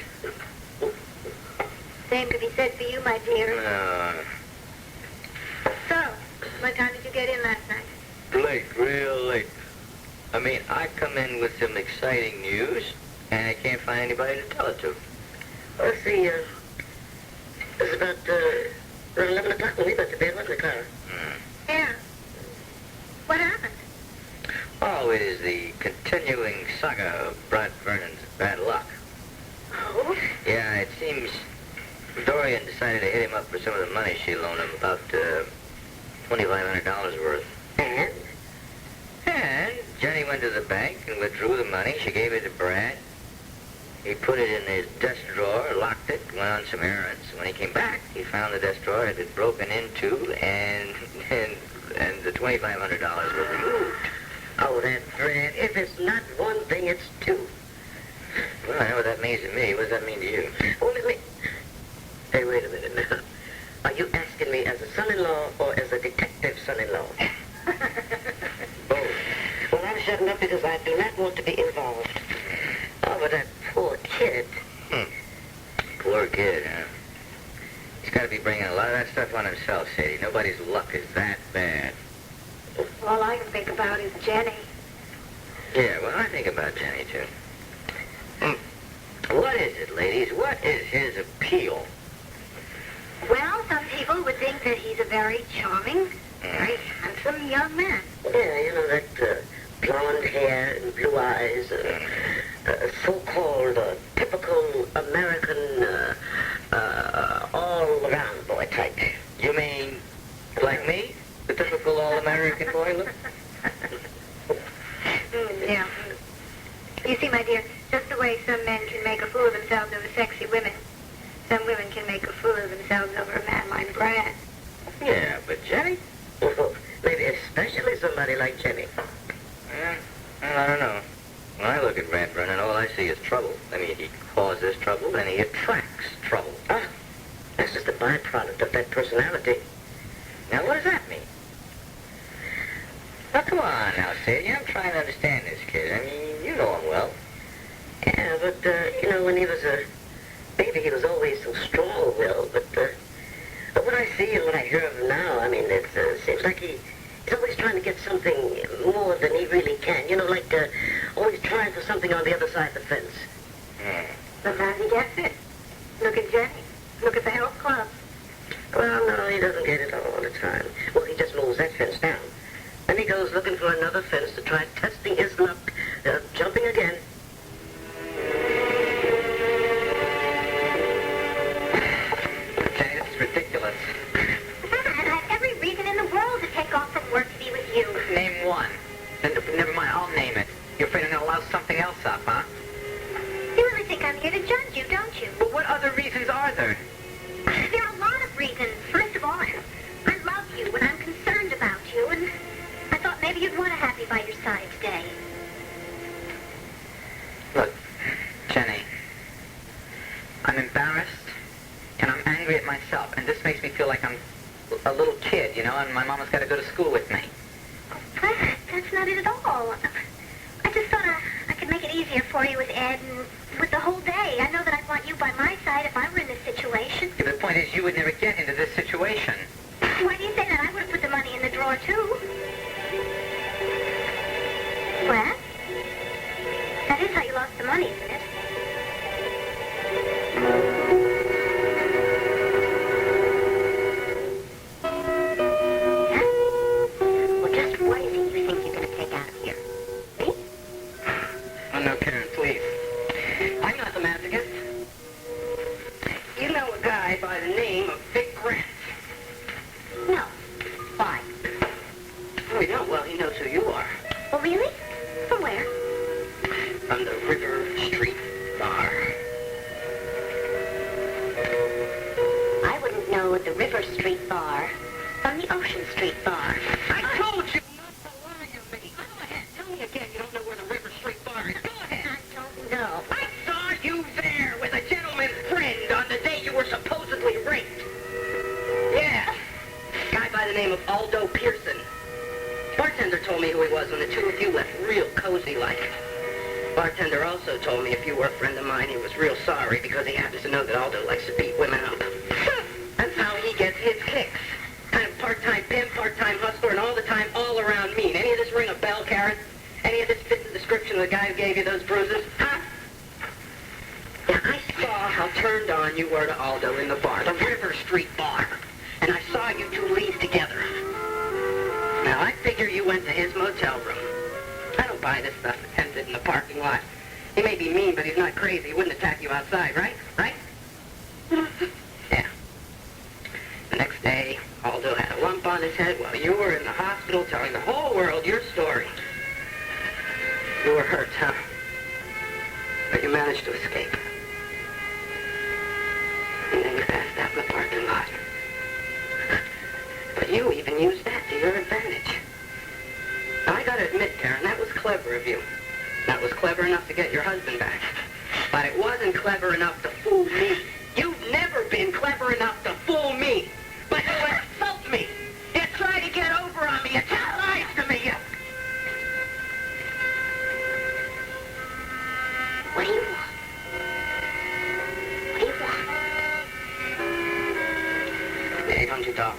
[SPEAKER 6] Same could be said for you, my dear.
[SPEAKER 2] No.
[SPEAKER 6] So, what time did you get in last night?
[SPEAKER 2] Late, real late. I mean, I come in with some exciting news, and I can't find anybody to tell it to.
[SPEAKER 7] Well, see, it was about around 11 o'clock when we got to bed, wasn't it, Clara?
[SPEAKER 6] Yeah. What happened?
[SPEAKER 2] Oh, it is the continuing saga of Vernon's bad luck.
[SPEAKER 6] Oh?
[SPEAKER 2] Yeah, it seems Dorian decided to hit him up for some of the money she loaned him, about $2,500 worth.
[SPEAKER 7] And?
[SPEAKER 2] And Jenny went to the bank and withdrew the money. She gave it to Brad. He put it in his desk drawer, locked it, went on some errands. When he came back, he found the desk drawer had been broken into, and the $2,500 was removed.
[SPEAKER 7] Oh, that Brad. If it's not one thing, it's two.
[SPEAKER 2] Well, I know what that means to me. What does that mean to you?
[SPEAKER 7] Oh, wait. Hey, wait a minute now. Are you asking me as a son-in-law or as a detective son-in-law? Both. Well, I'm shutting up because I do not want to be involved. Oh, but that poor kid.
[SPEAKER 2] Poor kid, huh? He's got to be bringing a lot of that stuff on himself, Sadie. Nobody's luck is that bad.
[SPEAKER 6] All I can think about is Jenny.
[SPEAKER 2] Yeah, well, I think about Jenny, too. What is it, ladies? What is his appeal?
[SPEAKER 6] Well, some people would think that he's a very charming, very handsome young man.
[SPEAKER 7] Yeah, you know, that blonde hair and blue eyes, so-called typical American all-around boy type.
[SPEAKER 2] You mean like me? The typical all-American boy look?
[SPEAKER 6] Yeah. You see, my dear, just the way some men can make a fool of themselves over sexy women, some women can make a fool of themselves over a man like Brad.
[SPEAKER 2] Yeah, but Jenny?
[SPEAKER 7] Well, maybe especially somebody like Jenny.
[SPEAKER 2] Well, I don't know. When I look at Brad Vernon, all I see is trouble. I mean, he causes trouble and he attracts trouble.
[SPEAKER 7] Ah, that's just a byproduct of that personality.
[SPEAKER 2] Now, what does that mean? Now, come on now, Sadie. I'm trying to understand this kid. I mean, you know him well.
[SPEAKER 7] Yeah, but, you know, when he was a baby, he was always so strong-willed, but what I see and what I hear of him now, I mean, it seems like he's always trying to get something more than he really can. You know, like, always trying for something on the other side of the fence.
[SPEAKER 6] Sometimes he gets it. Look at Jenny. Look at the health club.
[SPEAKER 7] Well, no, he doesn't get it all the time. Well, he just moves that fence down. Then he goes looking for another fence to try testing his luck, jumping again.
[SPEAKER 2] Jenny, this is ridiculous.
[SPEAKER 6] Dad, I have every reason in the world to take off from work to be with you.
[SPEAKER 3] Name one. Then never mind, I'll name it. You're afraid I'm going to allow something else up, huh?
[SPEAKER 6] You really think I'm here to judge you, don't you?
[SPEAKER 3] But what other reasons are there?
[SPEAKER 6] There are a lot of reasons. First of all, I love you and I'm concerned about you, and I thought maybe you'd want to have me by your side today.
[SPEAKER 3] Look, Jenny, I'm embarrassed and I'm angry at myself, and this makes me feel like I'm a little kid, you know, and my mama's got to go to school with me.
[SPEAKER 6] That's not it at all. I just thought I could make it easier for you with Ed and with the whole day. I know that I'd want you by my side if I were in this situation.
[SPEAKER 3] Yeah, but the point is, you would never get into this situation.
[SPEAKER 6] Why do you say that? I would have put the money in the drawer, too. What? That is how you lost the money, isn't it? Huh? Well, just what is it you think you're going to take out of here? Me?
[SPEAKER 3] Oh, no, Karen, please. I'm not the masochist.
[SPEAKER 7] You know a guy by the name of Vic Grant.
[SPEAKER 6] No. Why?
[SPEAKER 7] Oh, you don't? Well, he knows who you are.
[SPEAKER 6] Oh, really? From where?
[SPEAKER 7] From the River Street Bar.
[SPEAKER 6] I wouldn't know at the River Street Bar from the Ocean Street Bar.
[SPEAKER 7] I told you not to lie to me. Go ahead. Tell me again you don't know where the River bartender also told me if you were a friend of mine, he was real sorry because he happens to know that Aldo likes to beat women up. That's how he gets his kicks. Kind of part-time pimp, part-time hustler, and all the time all around mean. Any of this ring a bell, Karen? Any of this fit the description of the guy who gave you those bruises? Huh? Now, I saw how turned on you were to Aldo in the bar, the River Street bar. And I saw you two leave together. Now, I figure you went to his motel room. I don't buy this stuff attempted in the parking lot. He may be mean, but he's not crazy. He wouldn't attack you outside, right? Right? Yeah. The next day, Aldo had a lump on his head while you were in the hospital telling the whole world your story. You were hurt, huh? But you managed to escape. And then you passed out in the parking lot. But you even used that to your advantage. Now, I gotta admit, Karen, that was clever of you. That was clever enough to get your husband back. But it wasn't clever enough to fool me. You've never been clever enough to fool me. But you insult me. You try to get over on me. You tell lies to me.
[SPEAKER 1] What do you want? What do you want?
[SPEAKER 7] $800.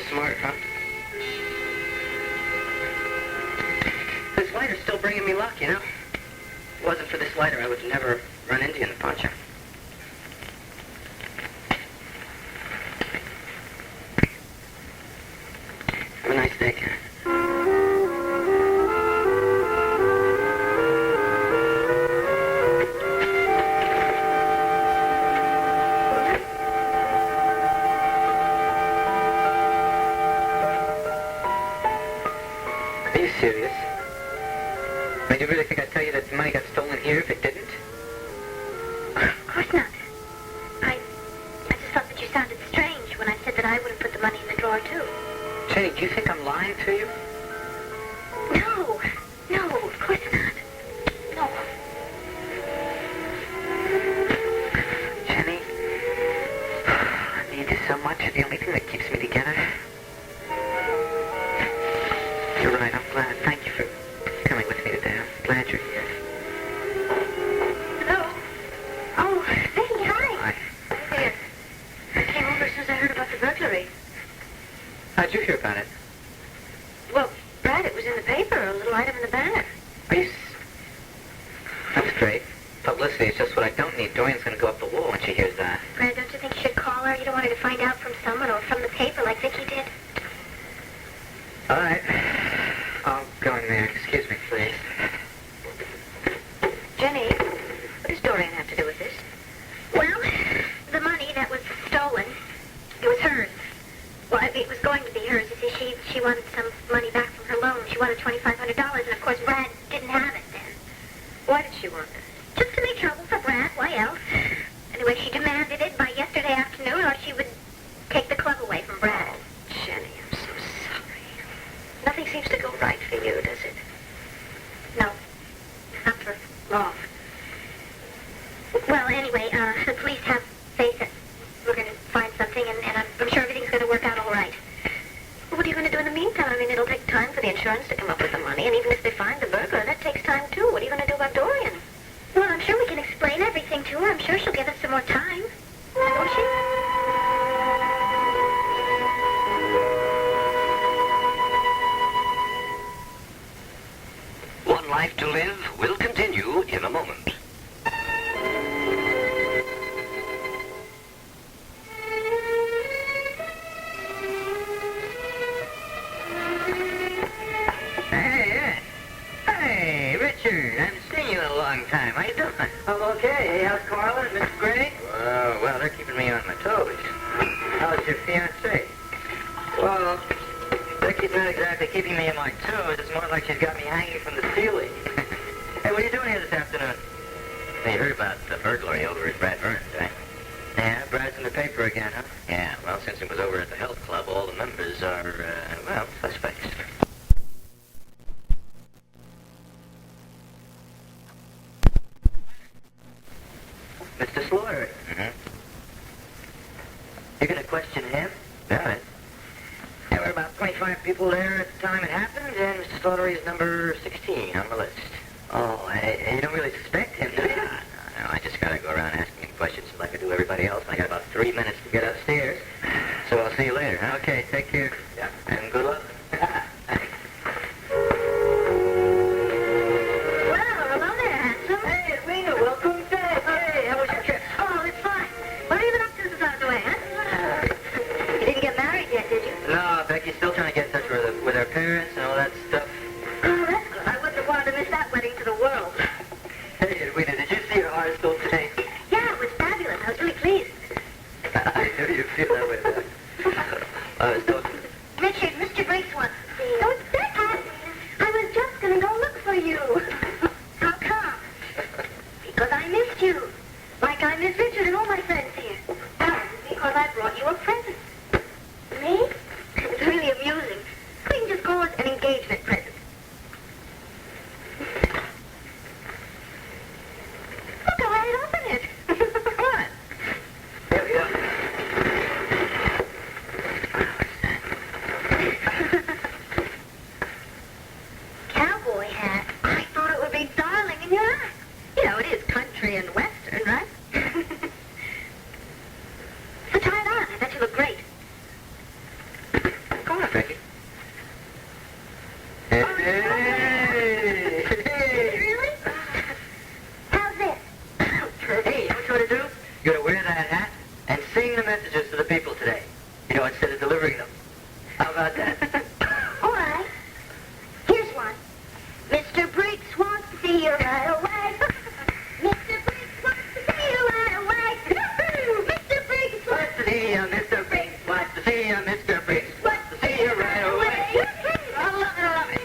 [SPEAKER 7] Smart, huh? This lighter's still bringing me luck, you know? If it wasn't for this lighter, I would never run into you in the puncher. Have a nice day, Karen. Serious? I mean, do you really think I'd tell you that the money got stolen here if it didn't?
[SPEAKER 6] Of course not. I just thought that you sounded strange when I said that I would have put the money in the drawer, too.
[SPEAKER 7] Jenny, do you think I'm lying to you?
[SPEAKER 6] No, of course not. No.
[SPEAKER 7] Jenny, I need you so much. You're the only thing that keeps me together. You're right, I'm glad. Thank you for coming with me today. I'm glad you're here.
[SPEAKER 6] Hello? Oh, Becky, hi.
[SPEAKER 7] Hi.
[SPEAKER 6] Here. I came over as soon as I heard about the burglary.
[SPEAKER 7] How'd you hear about it?
[SPEAKER 6] Well, Brad, it was in the paper, a little item in the banner.
[SPEAKER 7] Are you... That's great. Publicity is just what I don't need. Dorian's going to go up the wall when she hears that.
[SPEAKER 6] Brad, don't you think you should call her? You don't want her to find out from someone or from the paper like Vicky did?
[SPEAKER 7] All right. I'll go in there. Excuse me, please.
[SPEAKER 6] Jenny, what does Dorian have to do with this? Well, the money that was stolen, it was hers. Well, it was going to be hers. You see, she wanted some money back from her loan. She wanted $2,500, and of course Brad didn't have it then.
[SPEAKER 7] Why did she want it?
[SPEAKER 6] Just to make trouble for Brad. Why else? Anyway, she demanded it by yesterday afternoon, or she would take the club away from Brad.
[SPEAKER 7] Oh, Jenny, I'm so sorry.
[SPEAKER 6] Nothing seems to go right for you, does it? No. Not for long. Well, anyway, the police have faith that we're going to find something, and I'm sure everything's going to work out all right. Well, what are you going to do in the meantime? I mean, it'll take time for the insurance to come up with the money, and even if they find the burglar, that takes time, too. What are you going to do about Dorian? Well, I'm sure we can explain everything to her. I'm sure she'll give us some more time. Won't she?
[SPEAKER 5] One Life to Live will continue in a moment.
[SPEAKER 7] Hey, Richard. I haven't seen you in a long time. How you doing?
[SPEAKER 3] I'm okay. Hey, how's Carla and Miss Gray?
[SPEAKER 7] Well, they're keeping me on my toes.
[SPEAKER 3] How's is your fiancée? Well, Becky's not exactly keeping me in my toes. It's more like she's got me hanging from the ceiling. Hey, what are you doing here this afternoon?
[SPEAKER 2] Hey, you heard about the burglary over at Brad Vernon's, right?
[SPEAKER 3] Yeah, Brad's in the paper again, huh?
[SPEAKER 2] Yeah, well, since it was over at the health club, all the members are, well, suspects.
[SPEAKER 3] Mr. Slaughter.
[SPEAKER 2] Mm-hmm.
[SPEAKER 3] You're going to question him?
[SPEAKER 2] Yeah,
[SPEAKER 3] There were about 25 people there at the time it happened, and Mr. Slaughter is number 16 on the list. Oh, and you don't really suspect him, do you?
[SPEAKER 2] No, I just gotta go around asking him questions like I do everybody else.
[SPEAKER 3] I got about 3 minutes to get upstairs.
[SPEAKER 2] So I'll see you later, huh?
[SPEAKER 3] Okay, take care.
[SPEAKER 2] Yeah.
[SPEAKER 3] And good luck.
[SPEAKER 6] Well, hello there, handsome.
[SPEAKER 3] Hey, Edwina, welcome back. Hey, how was your trip?
[SPEAKER 6] Oh, it's fine. What have you been up to since I was away, huh? You didn't get married yet, did you?
[SPEAKER 3] No, Becky's still trying to get in touch with her parents and all that stuff.
[SPEAKER 6] Oh, that's good. I wouldn't have wanted to miss that wedding to the world.
[SPEAKER 3] Hey, Edwina, did you see your horoscope today?
[SPEAKER 6] Yeah, it was fabulous. I was really pleased.
[SPEAKER 3] I knew you'd feel that way. I was talking.
[SPEAKER 6] Richard, Mr. Briggs wants to see you. Oh, it's Becky. I was just going to go look for you. How come? Because I missed you. Like I miss Richard and all my friends here. Because I brought you a present. Me? It's really amusing. We can just call it an engagement present. Well, go ahead, open it. What?
[SPEAKER 3] Here we go.
[SPEAKER 6] Cowboy hat. I thought it would be darling in your eye. You know, it is country and western, right? So try it on. I bet you look great.
[SPEAKER 2] Come on, Becky.
[SPEAKER 3] Hey!
[SPEAKER 6] Really? How's this?
[SPEAKER 3] Hey, you know what you ought to do? You ought to wear that hat and sing the messages to the people today. You know, instead of delivering them. How about that?
[SPEAKER 6] All right. Here's one. Mr. Briggs wants to see you right away. Mr. Briggs wants to see you right away. Mr. Briggs wants to see you, Mr. Briggs
[SPEAKER 3] wants to see you, Mr. Briggs wants to see you right away.
[SPEAKER 6] I love it, I love it.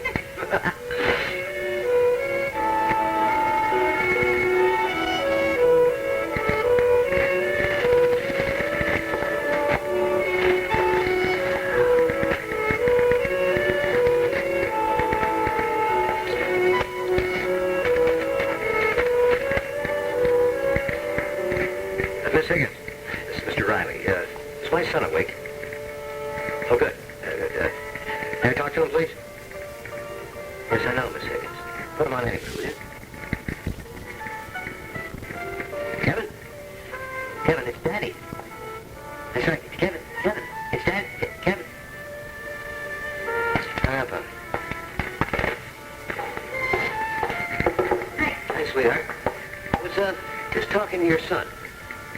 [SPEAKER 2] Miss Higgins, this is Mr. Reilly. Is my son awake? Oh, good. Can I talk to him, please? Yes, I know, Miss Higgins. Put him on anyway, will you? Kevin? Kevin, it's Daddy. That's right, it's Kevin. Kevin, it's Dad. Kevin. Hang up on me. Hi, sweetheart. I was, just talking to your son.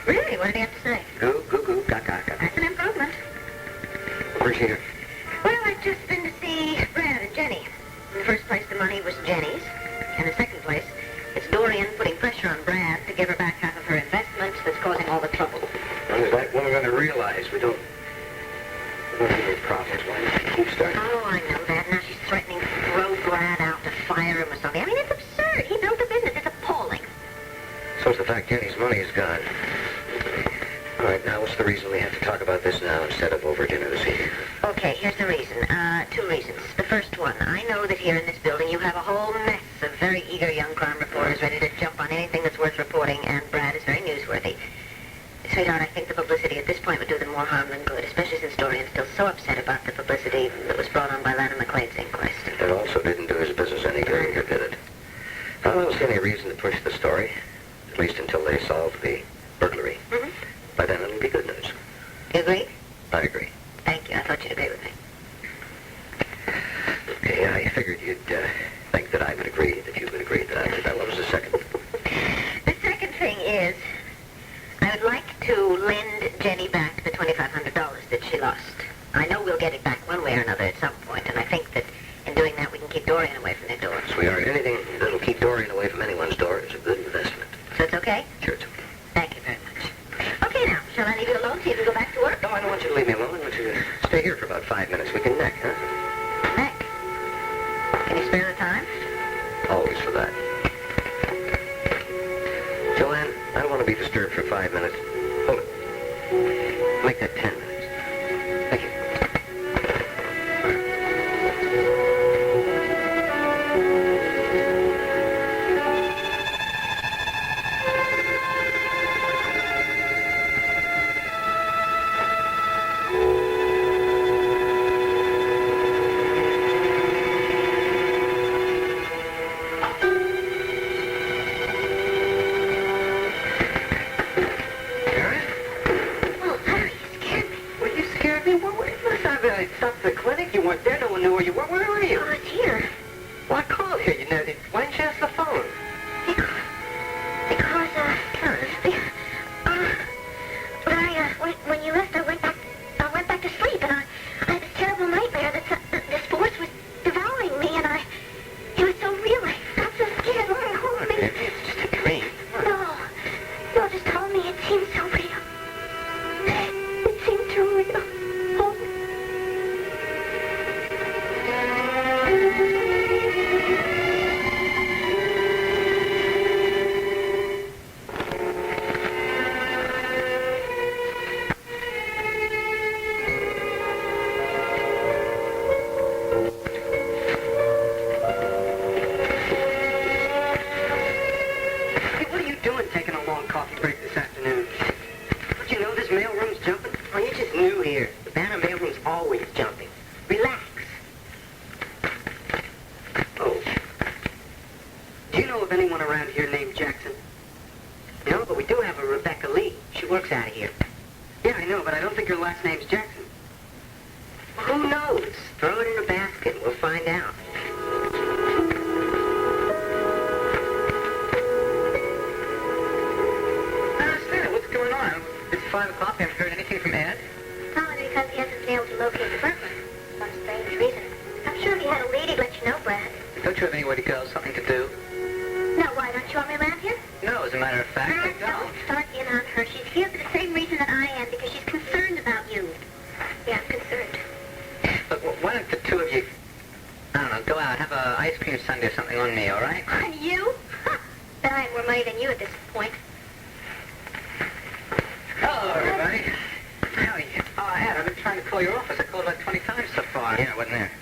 [SPEAKER 6] Really? What did he have to say?
[SPEAKER 2] Goo, goo, goo, gaga, gaga.
[SPEAKER 6] That's an improvement.
[SPEAKER 2] Where's he here?
[SPEAKER 6] Well, I've just been to see Brad and Jenny. In the first place, the money was Jenny's. In the second place, it's Dorian putting pressure on Brad to give her back half of her investments that's causing all the trouble.
[SPEAKER 2] When is that woman going to realize we don't give her problems? Why does she keep starting?
[SPEAKER 6] Oh, I know that. Now she's threatening to throw Brad out, to fire him or something. I mean, it's absurd. He built a business. It's appalling.
[SPEAKER 2] So's the fact Jenny's money is gone. All right, now what's the reason we have to talk about this now instead of over dinner this evening?
[SPEAKER 6] Okay, here's the reason. Two reasons. The first one, I know that here in this building you have a whole mess of very eager young crime reporters ready to jump on anything that's worth reporting, and Brad is very newsworthy. Sweetheart, I think the publicity at this point would do them more harm than good, especially since Dorian's still so upset about the publicity that was brought on by Lana McLean's inquest.
[SPEAKER 2] It also didn't do his business any good either, did it? I don't see any reason to push the story, at least until they solve the burglary.
[SPEAKER 6] Mm-hmm.
[SPEAKER 2] By then it'll be good news.
[SPEAKER 6] You agree?
[SPEAKER 2] I agree.
[SPEAKER 6] Thank you. I thought you'd agree with me.
[SPEAKER 2] Okay, I figured you'd think that I would agree, that you would agree that I would. What was the second?
[SPEAKER 6] The second thing is, I would like to lend Jenny back the $2,500 that she lost. I know we'll get it back one way or another at some point, and I think that in doing that we can keep Dorian away from their door.
[SPEAKER 2] Sweetheart, anything that'll keep Dorian away from anyone's door is a good investment.
[SPEAKER 6] So it's okay?
[SPEAKER 2] Sure, it's okay.
[SPEAKER 6] Thank you very much. Okay, now, shall I leave you alone so you can go back to work?
[SPEAKER 2] No, I don't want you to leave me alone.
[SPEAKER 7] scared me. What I stopped at the clinic. You weren't there. No one knew where you were. Where were you?
[SPEAKER 6] I was here.
[SPEAKER 7] Well, I called you. You know, why didn't you answer the phone?
[SPEAKER 6] Because, when you left, I went back to sleep, and I had this terrible nightmare that this force was devouring me, and it was so real. I got so scared. Oh, hold me.
[SPEAKER 7] Maybe it's just a dream.
[SPEAKER 6] No, just hold me. It seemed so real. It seemed too real. Hold me.
[SPEAKER 7] Taking a long coffee break this afternoon. Don't you know this mailroom's jumping? Oh, you're just new here. The Banner mailroom's always jumping. Relax. Oh. Do you know of anyone around here named Jackson? No, but we do have a Rebecca Lee. She works out of here. Yeah, I know, but I don't think her last name's Jackson. Well, who knows? Throw it in a basket and we'll find out. It's 5 o'clock. I haven't heard anything from Ed.
[SPEAKER 6] Probably because he hasn't been able to locate the burglar. For some strange reason. I'm sure if he had a lead, he'd let you know, Brad.
[SPEAKER 3] Don't you have anywhere to go? Something to do?
[SPEAKER 6] No, why? Don't you want me around here?
[SPEAKER 3] No, as a matter of fact, I
[SPEAKER 6] Don't
[SPEAKER 3] don't.
[SPEAKER 6] start in on her. She's here for the same reason that I am, because she's concerned about you. Yeah, I'm concerned.
[SPEAKER 3] Look, why don't the two of you, I don't know, go out, have a ice cream sundae or something on me, all right?
[SPEAKER 6] On you? Bet I have more money than you at this point.
[SPEAKER 3] Hello, everybody. How are you? Ed, I've been trying to call your office. I called like 20 times so far. Yeah, I wasn't there.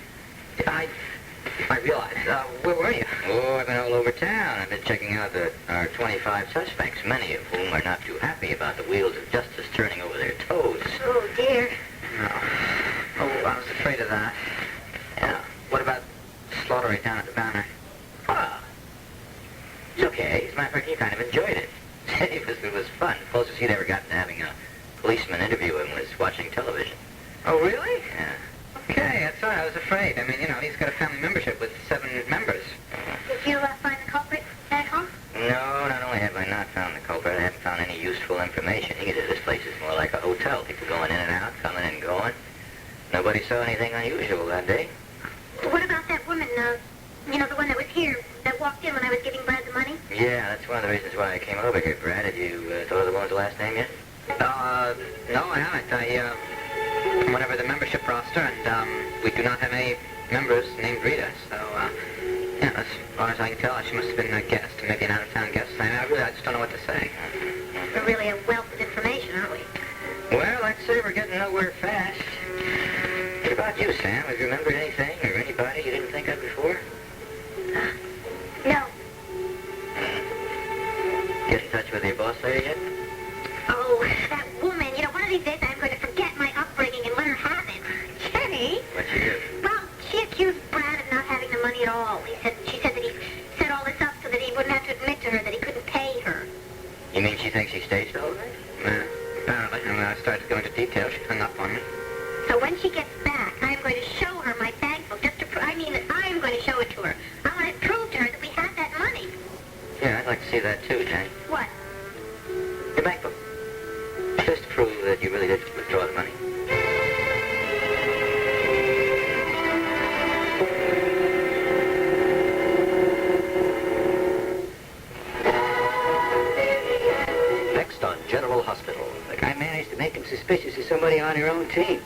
[SPEAKER 3] I realized. Where were you?
[SPEAKER 2] Oh, I've been all over town. I've been checking out our 25 suspects, many of whom are not too happy about the wheels of justice turning over their toes.
[SPEAKER 6] Oh, dear.
[SPEAKER 3] No. Oh, I was afraid of that.
[SPEAKER 2] Yeah.
[SPEAKER 3] What about Slaughter down at the Banner?
[SPEAKER 2] Well, it's okay. As a matter of fact, he kind of enjoyed it. It was fun. The closest he'd ever gotten to having a policeman interview him was watching television.
[SPEAKER 3] Oh, really?
[SPEAKER 2] Yeah.
[SPEAKER 3] Okay, that's all right. I was afraid. I mean, you know, he's got a family membership with 7 members.
[SPEAKER 6] Did you find the culprit at home?
[SPEAKER 2] No, not only have I not found the culprit, I haven't found any useful information either. This place is more like a hotel. People going in and out, coming and going. Nobody saw anything unusual that day.
[SPEAKER 6] What about that woman, the one that was here, that walked in when I was giving Brad the money?
[SPEAKER 2] Yeah, that's one of the reasons why I came over here, Brad. Have you thought of the woman's last name yet?
[SPEAKER 3] No, I haven't. I went over the membership roster, and we do not have any members named Rita, so, yeah, as far as I can tell, she must have been a guest, maybe an out-of-town guest. I just don't know what to say.
[SPEAKER 6] We're really a wealth of information, aren't we?
[SPEAKER 2] Well, I'd say we're getting nowhere fast. What about you, Sam? Have you remembered anything or anybody you didn't think of before?
[SPEAKER 6] No.
[SPEAKER 2] Get in touch with your boss lady yet?
[SPEAKER 6] Oh, that woman. One of these days I'm going to forget my upbringing and let her have it. Jenny?
[SPEAKER 2] What'd she do?
[SPEAKER 6] Well, she accused Brad of not having the money at all. She said that he set all this up so that he wouldn't have to admit to her that he couldn't pay her.
[SPEAKER 2] You mean she thinks he staged the whole thing?
[SPEAKER 3] Apparently. And when I started to go into detail, she hung up on me.
[SPEAKER 6] So when she gets back, I am going to show her my bank book just to I'm going to show it to her. I want to prove to her that we had that money.
[SPEAKER 2] Yeah, I'd like to see that too, Jenny.
[SPEAKER 6] What?
[SPEAKER 2] Your bank book. Just to prove that you really did withdraw the money.
[SPEAKER 5] Next on General Hospital.
[SPEAKER 7] Like I managed to make him suspicious of somebody on your own team.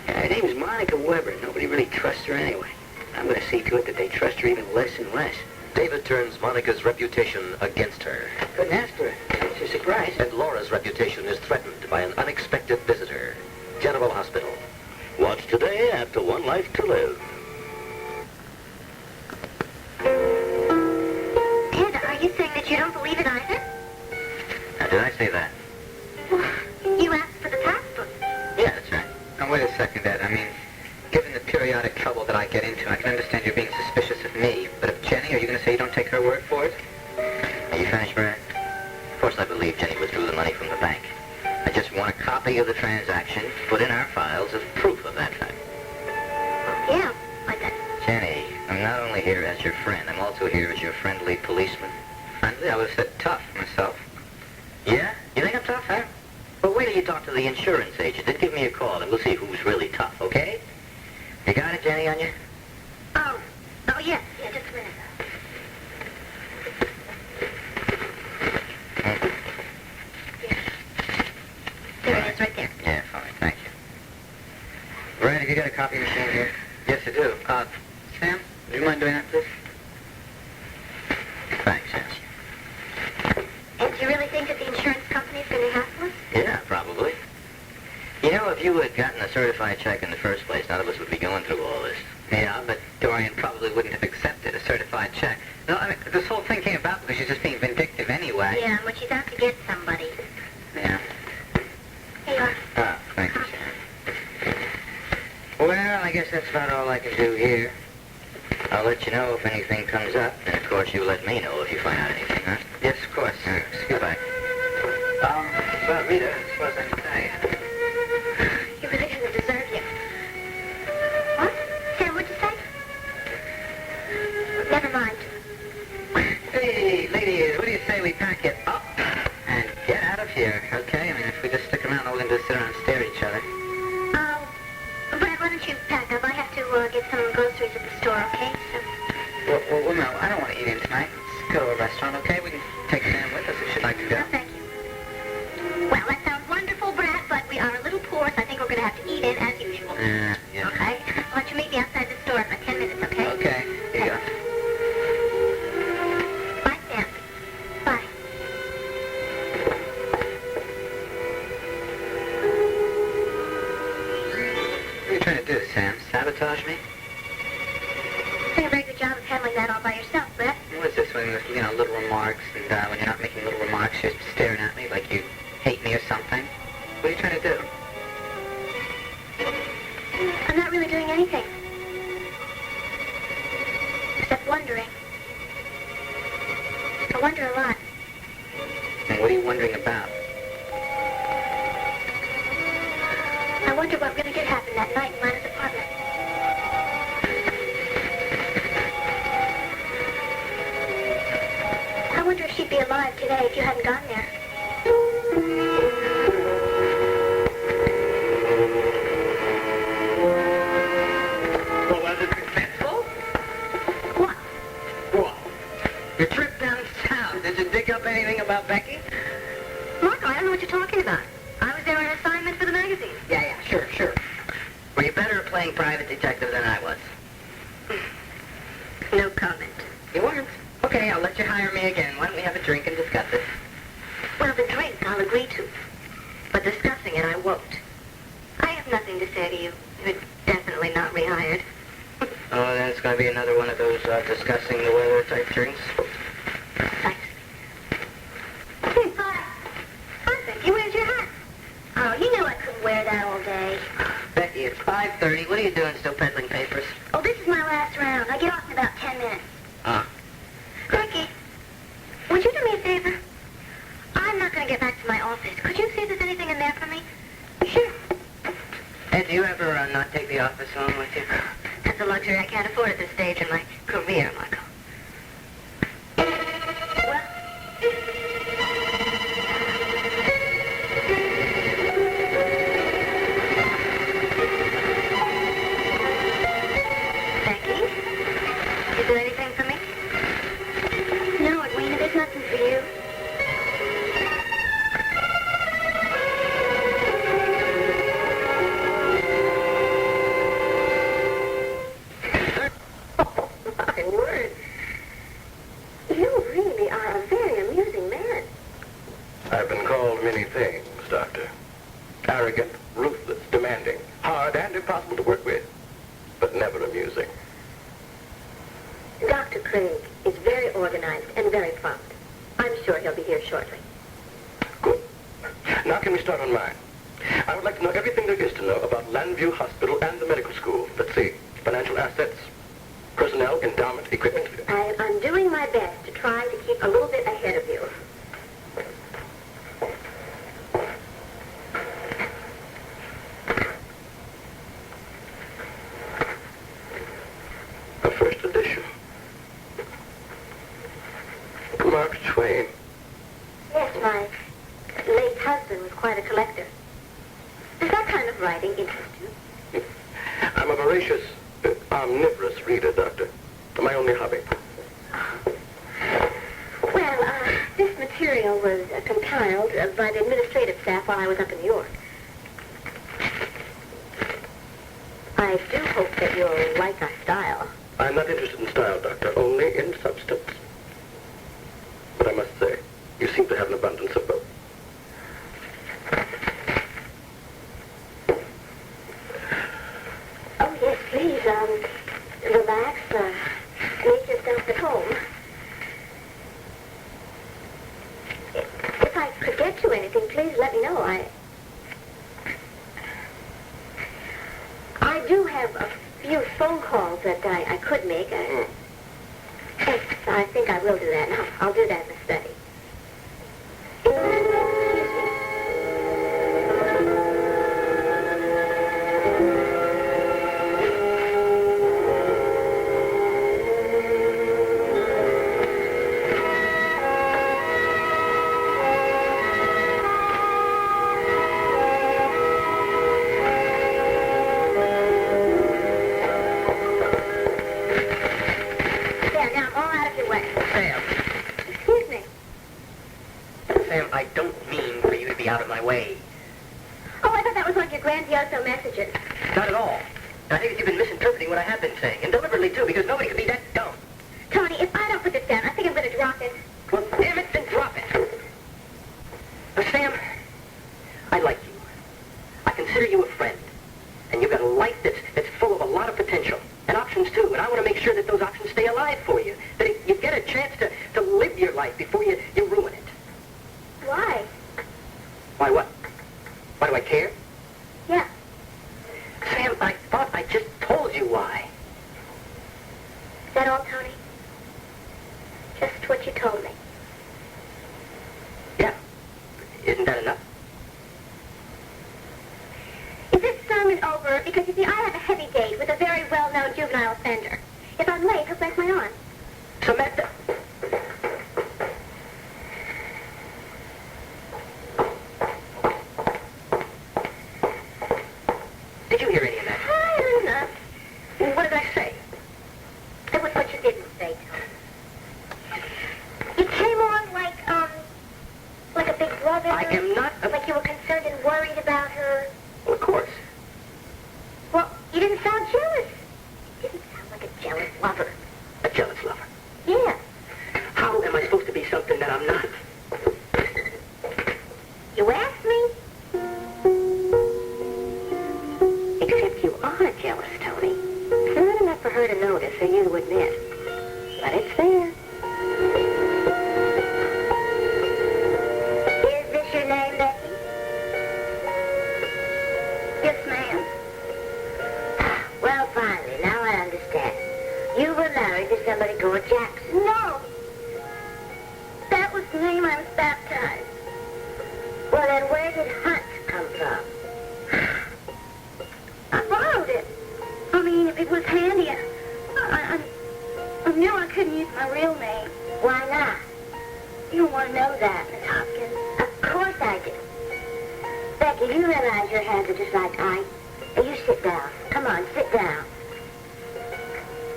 [SPEAKER 7] Her name's Monica Weber. Nobody really trusts her anyway. I'm going to see to it that they trust her even less and less.
[SPEAKER 5] David turns Monica's reputation against her.
[SPEAKER 7] Couldn't ask for it. It's a surprise.
[SPEAKER 5] And Laura's reputation is threatened by an unexpected visitor. General Hospital.
[SPEAKER 8] Watch today after One Life to Live.
[SPEAKER 6] Ted, are you saying that you don't believe it either?
[SPEAKER 2] Now, did I say that?
[SPEAKER 6] Well, you asked for the passbook.
[SPEAKER 2] Yeah, that's right.
[SPEAKER 3] Now, wait a second, Ed. I mean, given the periodic trouble that I get into, I can understand you being suspicious of me. But of Jenny, are you going to say you don't take her word for it?
[SPEAKER 2] Are you finished, Brad? Of course I believe Jenny withdrew the money from the bank. I just want to copy of the transaction put in our files as proof of that fact.
[SPEAKER 6] Yeah, like that.
[SPEAKER 2] Jenny, I'm not only here as your friend, I'm also here as your friendly policeman. Friendly? I would have said tough myself. Yeah? You think I'm tough, huh? Well, wait till you talk to the insurance agent. Then give me a call, and we'll see who's really tough, okay? You got it, Jenny, on you?
[SPEAKER 6] Oh, yes. Yeah, just a minute. There it is, right there.
[SPEAKER 2] Yeah, fine, thank you. Right, have you got a copy machine here?
[SPEAKER 3] Yes, I do. Sam, would you mind doing that, please?
[SPEAKER 2] Thanks, yes.
[SPEAKER 6] And do you really think that the insurance company's going to hassle us?
[SPEAKER 2] Yeah, probably. You know, if you had gotten a certified check in the first place, none of us would be going through all this.
[SPEAKER 3] Yeah, but Dorian probably wouldn't have accepted a certified check. No, I mean, this whole thing came about because she's just being vindictive anyway.
[SPEAKER 6] Yeah, but she's out to get somebody.
[SPEAKER 3] Yeah.
[SPEAKER 6] Here you are.
[SPEAKER 2] Ah, thank you, Sam. Well, I guess that's about all I can do here. I'll let you know if anything comes up, and of course you let me know if you find out anything, huh?
[SPEAKER 3] Yes, of course.
[SPEAKER 2] Goodbye.
[SPEAKER 3] Well, Rita, as far as I can say.
[SPEAKER 6] He really doesn't deserve you. What? Sam, what'd you say? Never mind.
[SPEAKER 3] Hey, ladies, what do you say we pack it up and get out of here, okay? I mean, if we just stick around, all we're going to do is sit around and stare at each other.
[SPEAKER 6] Brad, why don't you pack up? I have to get some groceries at the store, okay? So...
[SPEAKER 3] Well, no, I don't want to eat in tonight. Let's go to a restaurant, okay? We can take Sam with us if she'd like to go.
[SPEAKER 6] No, thank you. Well, that sounds wonderful, Brad, but we are a little poor, so I think we're going to have to eat in as usual.
[SPEAKER 2] Yeah.
[SPEAKER 6] Okay? I'll let you meet me outside the store in about 10 minutes, okay?
[SPEAKER 3] Okay, here you go.
[SPEAKER 6] Bye, Sam. Bye.
[SPEAKER 3] What are you trying to do, Sam? Sabotage me?
[SPEAKER 6] You're doing a very good job of handling that all by yourself, Brad.
[SPEAKER 3] What is this when you're, little remarks, and when you're not making little remarks, you're just staring at me like you hate me or something? What are you trying to do?
[SPEAKER 6] I'm not really doing anything. Except wondering. I wonder a lot.
[SPEAKER 3] And what are you wondering about?
[SPEAKER 6] I wonder what really did happen that night in Lana's apartment. I wonder if she'd be alive today if you hadn't gone there.
[SPEAKER 3] Well, was it successful?
[SPEAKER 6] What?
[SPEAKER 3] What? Your trip downtown, did you dig up anything about Becky?
[SPEAKER 6] Marco, I don't know what you're talking about. I was there on an assignment for the magazine.
[SPEAKER 3] Yeah, sure.
[SPEAKER 2] Were you better at playing private detective than I was?
[SPEAKER 6] No comment.
[SPEAKER 3] You weren't. Okay, I'll let you hire me again. Why don't we have a drink and discuss it?
[SPEAKER 6] Well, the drink I'll agree to. But discussing it, I won't. I have nothing to say to you. You're definitely not rehired.
[SPEAKER 2] Oh, then it's going to be another one of those discussing the weather type drinks.
[SPEAKER 6] Thanks. Hi. Hi, Becky. Where's your hat? Oh, you knew I couldn't wear that all day.
[SPEAKER 2] Becky, it's 5:30. What are you doing still peddling papers?
[SPEAKER 6] Oh, this is my last round. I get off in about 10 minutes. Becky, would you do me a favor? I'm not going to get back to my office. Could you see if there's anything in there for me? Sure.
[SPEAKER 2] Hey, do you ever not take the office home with you?
[SPEAKER 6] That's a luxury I can't afford at this stage in my career, Michael. Well, Becky, is there anything for me? No, Edwina, there's nothing for you. My word. You really are a very amusing man.
[SPEAKER 4] I've been called many things, Doctor. Arrogant, ruthless, demanding, hard, and impossible to work with, but never amusing.
[SPEAKER 6] Dr. Craig is very organized and very prompt. I'm sure he'll be here shortly.
[SPEAKER 4] Good. Now can we start on mine? I would like to know everything there is to know about Landview Hospital and the medical school. Let's see. Financial assets, personnel, endowment, equipment.
[SPEAKER 6] I'm doing my best to try to keep a little bit ahead of you.
[SPEAKER 4] I'm a voracious, omnivorous reader, Doctor. My only hobby.
[SPEAKER 6] Well, this material was compiled by the administrative staff while I was up in New York. I do hope that you'll like our style.
[SPEAKER 4] I'm not interested in style, Doctor, only in substance. But I must say, you seem to have an abundance of both.
[SPEAKER 6] Oh, yes, please, relax, make yourself at home. If I could get you anything, please let me know. I do have a few phone calls that I could make. Yes, I think I will do that. No, I'll do that in the study. Grandioso messages.
[SPEAKER 3] Not at all. I think that you've been misinterpreting what I have been saying, and deliberately, too, because nobody could be that dumb.
[SPEAKER 6] Tony, if I don't put this down, I think I'm going to drop it.
[SPEAKER 3] Well, damn it, then drop it. Now, Sam, I like you. I consider you a friend. And you've got a life that's full of a lot of potential. And options, too. And I want to make sure that those options stay alive for you. That you get a chance to live your life before you ruin it.
[SPEAKER 6] Why?
[SPEAKER 3] Why what? Why do I care?
[SPEAKER 6] Yeah.
[SPEAKER 3] Sam, I thought I just told you why.
[SPEAKER 6] Is that all, Tony? Just what you told me.
[SPEAKER 3] Yeah. Isn't that enough?
[SPEAKER 6] Is this sermon over? Because, you see, I have a heavy date with a very well-known juvenile offender. If I'm late, he'll break my arm.
[SPEAKER 3] Samantha. Did you hear any of that?
[SPEAKER 6] I don't know.
[SPEAKER 3] What did I say?
[SPEAKER 6] That was what you didn't say, Tony. You came on like a big brother.
[SPEAKER 3] I am not a...
[SPEAKER 6] Like you were concerned and worried about her.
[SPEAKER 3] Well, of course.
[SPEAKER 6] Well, you didn't sound jealous. You didn't sound like a jealous lover.
[SPEAKER 3] A jealous lover?
[SPEAKER 6] Yeah.
[SPEAKER 3] How am I supposed to be something that I'm not?
[SPEAKER 6] You asked me? Except you are jealous, Tony. It's not enough for her to notice or you to admit. But it's there. Is this your name, Becky? Yes, ma'am. Well, finally, now I understand. You were married to somebody called Jackson. No! That was the name I was baptized. Well, then where did Hunt come from? I borrowed it. I mean, if it was handy, I knew I couldn't use my real name. Why not? You don't want to know that, Miss Hopkins. Of course I do. Becky, you realize your hands are just like ice? Now, you sit down. Come on, sit down.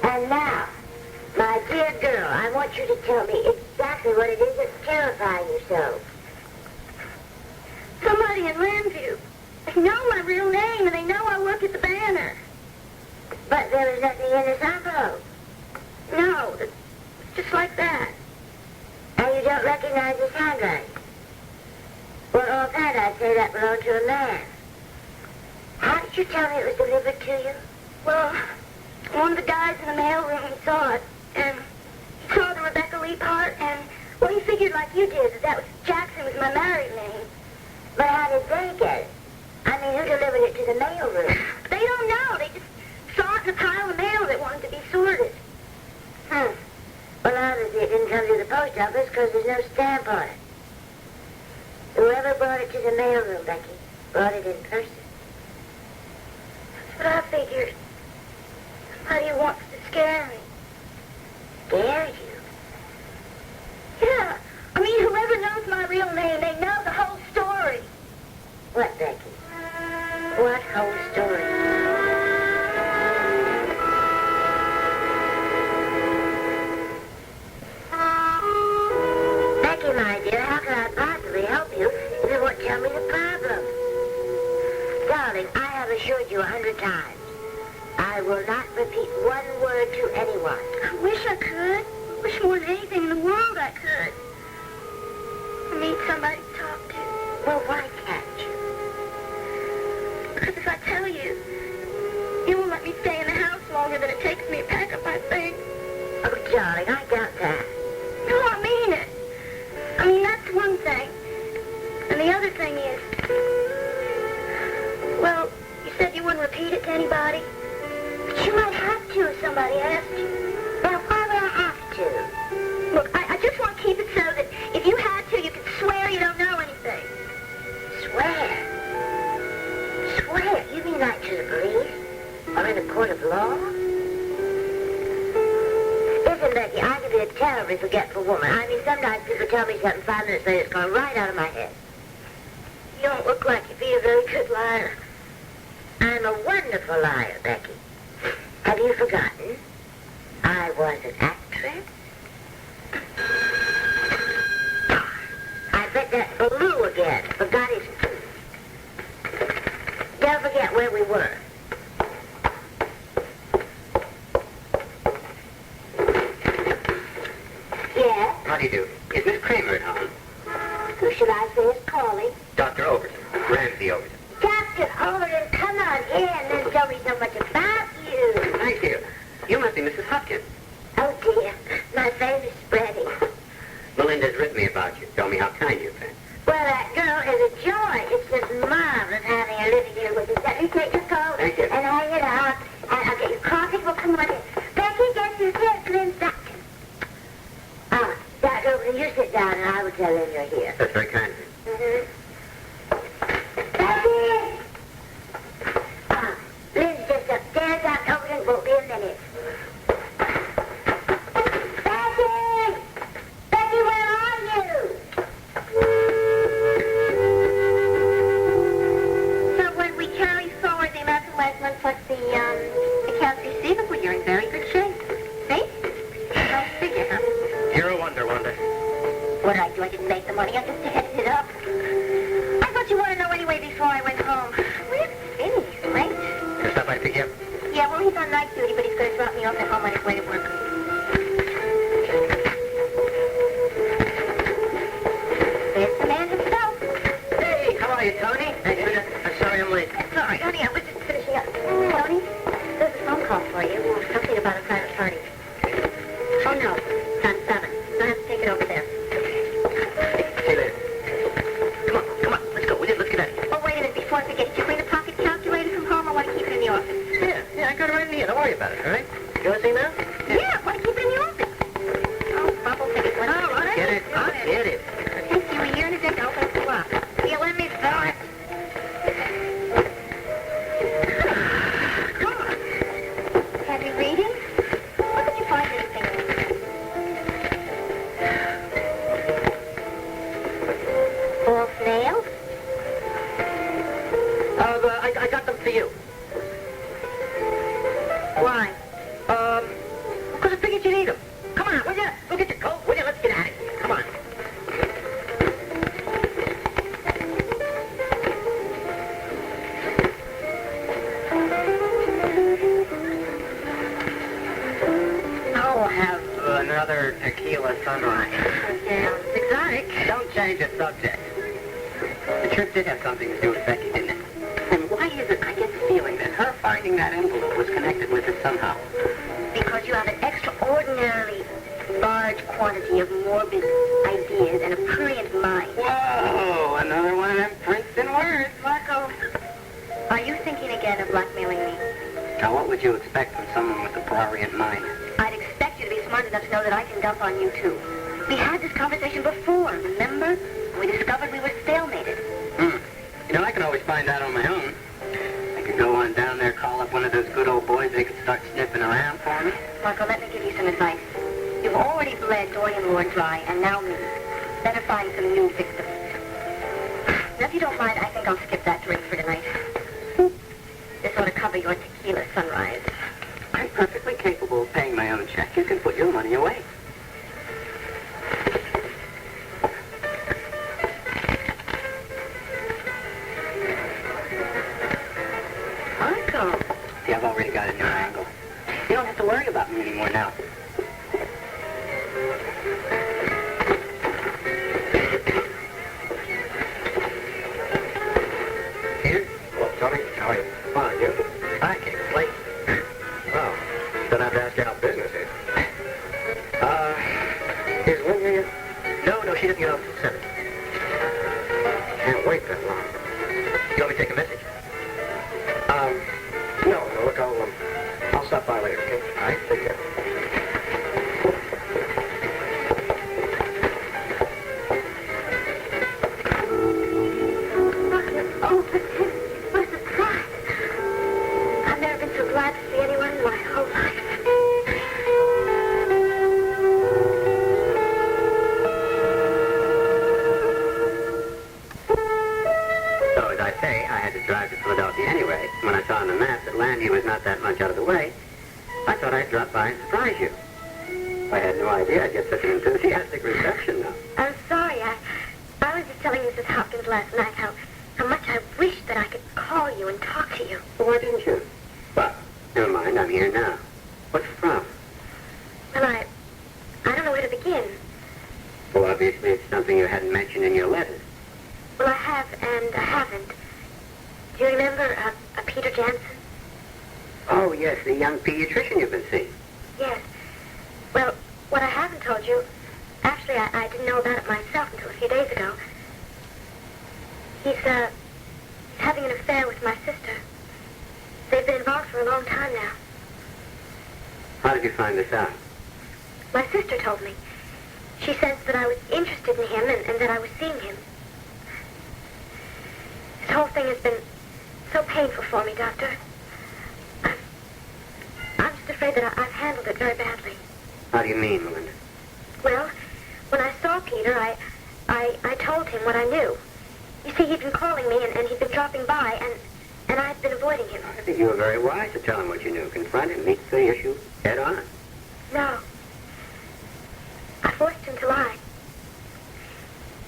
[SPEAKER 6] And now, my dear girl, I want you to tell me exactly what it is that's terrifying you so. Somebody in Landview. They know my real name, and they know I work at the Banner. But there was nothing in this envelope. No, it's just like that. And you don't recognize his handwriting? Well, offhand, I'd say that belonged to a man. How did you tell me it was delivered to you? Well, one of the guys in the mailroom saw it, and he saw the Rebecca Lee part, and, well, he figured like you did, that was Jackson was my married name. But how did they get it? I mean, who delivered it to the mailroom? They don't know. They just saw it in a pile of mail that wanted to be sorted. Well, obviously it didn't come to the post office because there's no stamp on it. Whoever brought it to the mailroom, Becky, brought it in person. That's what I figured. Somebody who wants to scare me. Scare you? Yeah. I mean, whoever knows my real name, they know the whole story. What, Becky? What whole story? have assured you 100 times. I will not repeat one word to anyone.
[SPEAKER 1] I wish I could. I wish more than anything in the world I could. I need somebody to talk to.
[SPEAKER 6] Well, why can't you?
[SPEAKER 1] Because if I tell you, you won't let me stay in the house longer than it takes me to pack up my things.
[SPEAKER 6] Oh, darling, I doubt that.
[SPEAKER 1] No, I mean it. I mean, that's one thing. And the other thing is, well, you said you wouldn't repeat it to anybody. But you might have to if somebody asked you.
[SPEAKER 6] Well, why would I have to?
[SPEAKER 1] Look, I just want to keep it so that if you had to, you could swear you don't know anything.
[SPEAKER 6] Swear? Swear? You mean like to the police? Or in a court of law? Listen, Becky, I can be a terribly forgetful woman. I mean, sometimes people tell me something 5 minutes later, it's gone right out of my head. You don't look like you'd be a very good liar. I'm a wonderful liar, Becky. Have you forgotten? I was an actress. I bet that Baloo again forgot his food. Don't forget where we were. Yes?
[SPEAKER 3] How do you do? Is Miss Cramer at home?
[SPEAKER 6] Who should I say is calling?
[SPEAKER 3] Dr. Overton. Ramsey Overton.
[SPEAKER 6] Dr. Overton, come on in and tell me so much about you.
[SPEAKER 3] Thank you. You must be Mrs. Hopkins.
[SPEAKER 6] Oh, dear. My fame is spreading.
[SPEAKER 3] Melinda's written me about you. Told me how kind you've been.
[SPEAKER 6] Well, that girl is a joy. It's just marvelous having her living here with us. Let me take your coat
[SPEAKER 3] Thank you.
[SPEAKER 6] and hang it out. And I'll get you coffee. Well, come on in. Becky, get you here. Lynn's back. Dr. Overton, you sit down and I will tell Lynn you're here.
[SPEAKER 3] That's very kind of you.
[SPEAKER 6] Mm-hmm. Becky! Lynn's just upstairs. Dr. Overton won't be a minute. Becky! Becky, where are you?
[SPEAKER 1] So when we carry forward the amount of last month plus the accounts receivable, you're in very good shape. See? Nice figure, huh?
[SPEAKER 3] You're a wonder, Wanda.
[SPEAKER 1] What did I do? I didn't make the money. I just added it up. I thought you wanted to know anyway before I went home. Where's Vinny? He's late.
[SPEAKER 3] Can I stop by to pick you up?
[SPEAKER 1] Yeah, well, he's on night duty, but he's going to drop me off at home on his way to work. There's the man himself.
[SPEAKER 3] Hey, how are you, Tony? Hey, Judith. I'm sorry I'm late.
[SPEAKER 1] That's all right, honey. I was just finishing up. Tony, there's a phone call for you. Something about a private party. Oh, no. It's on 7. You'll have to take it over there.
[SPEAKER 3] See you later. Come on. Let's go. Let's get out of here.
[SPEAKER 1] Oh, wait a minute. Before I forget, did you bring the pocket calculator from home? I want to keep it in the office.
[SPEAKER 3] Yeah, I got it right in here. Don't worry about it, all right? You want to see now?
[SPEAKER 1] Yeah, I want to keep it in the office. Oh, bubble ticket.
[SPEAKER 3] I'll get it. I'll get it.
[SPEAKER 1] It takes you a year and a day to open it up. You let me fill it. Come on. Heavy reading? Where did you find anything? False nails?
[SPEAKER 3] I got them for you.
[SPEAKER 1] Why?
[SPEAKER 3] Because I figured you need them. Come on, will you? Go get your coat, will you? Let's get out of here. Come on. I'll have another tequila sunrise.
[SPEAKER 1] Yeah.
[SPEAKER 3] Exotic. Don't change the subject. The trip did have something to do with Becky, didn't it? And why is it I get the feeling that her finding that envelope was connected with it somehow?
[SPEAKER 1] Because you have an extraordinarily large quantity of morbid ideas and a prurient mind.
[SPEAKER 3] Whoa, another one of them Princeton words, Marco.
[SPEAKER 1] Are you thinking again of blackmailing me?
[SPEAKER 3] Now, what would you expect from someone with a prurient mind?
[SPEAKER 1] I'd expect you to be smart enough to know that I can dump on you, too. We had this conversation before, remember? We discovered we were stalemated.
[SPEAKER 3] You know, I can always find out on my own. I could go on down there, call up one of those good old boys, they could start sniffing around for me.
[SPEAKER 1] Marco, let me give you some advice. You've already bled Dorian Lord dry, and now me. Better find some new victims. Now, if you don't mind, I think I'll skip that drink for tonight. This ought to cover your tequila sunrise.
[SPEAKER 3] I'm perfectly capable of paying my own check. You can put your money away. I've already got a new angle. You don't have to worry about me anymore now.
[SPEAKER 2] Peter? Well, Tony, how are you? Fine, you? I can't complain. Well, don't have to ask you how business is. Is Lynn here yet?
[SPEAKER 3] No, she doesn't get off till 7.
[SPEAKER 2] Can't wait that long.
[SPEAKER 3] You want me to take a message?
[SPEAKER 2] No, look, I'll stop by later, okay? All right, take care.
[SPEAKER 1] Oh, what a surprise. I've never been so glad to see anyone in my whole life.
[SPEAKER 3] So, as I say, I had to drive to Philadelphia anyway. When I saw on the map that Landy was not that much out of the way, I thought I'd drop by and surprise you. I had no idea I'd get such an enthusiastic reception, though.
[SPEAKER 1] I'm sorry. I was just telling Mrs. Hopkins last night how much I wished that I could call you and talk to you.
[SPEAKER 3] Well, why didn't you? Well, never mind, I'm here now. What's the problem?
[SPEAKER 1] Well, I don't know where to begin.
[SPEAKER 3] Well, obviously it's something you hadn't mentioned in your letters.
[SPEAKER 1] Well, I have and I haven't. Do you remember a Peter Jameson?
[SPEAKER 3] Oh, yes, the young pediatrician you've been seeing.
[SPEAKER 1] Yes. Well, what I haven't told you, actually, I didn't know about it myself until a few days ago. He's having an affair with my sister. They've been involved for a long time now.
[SPEAKER 3] How did you find this out?
[SPEAKER 1] My sister told me. She says that I was interested in him and that I was seeing him. This whole thing has been so painful for me, Doctor. I'm just afraid that I've handled it very badly.
[SPEAKER 3] How do you mean, Melinda?
[SPEAKER 1] Well, when I saw Peter, I told him what I knew. You see, he'd been calling me and he'd been dropping by, and I'd been avoiding him.
[SPEAKER 3] I think you were very wise to tell him what you knew. Confront him, meet the issue head on.
[SPEAKER 1] No. I forced him to lie.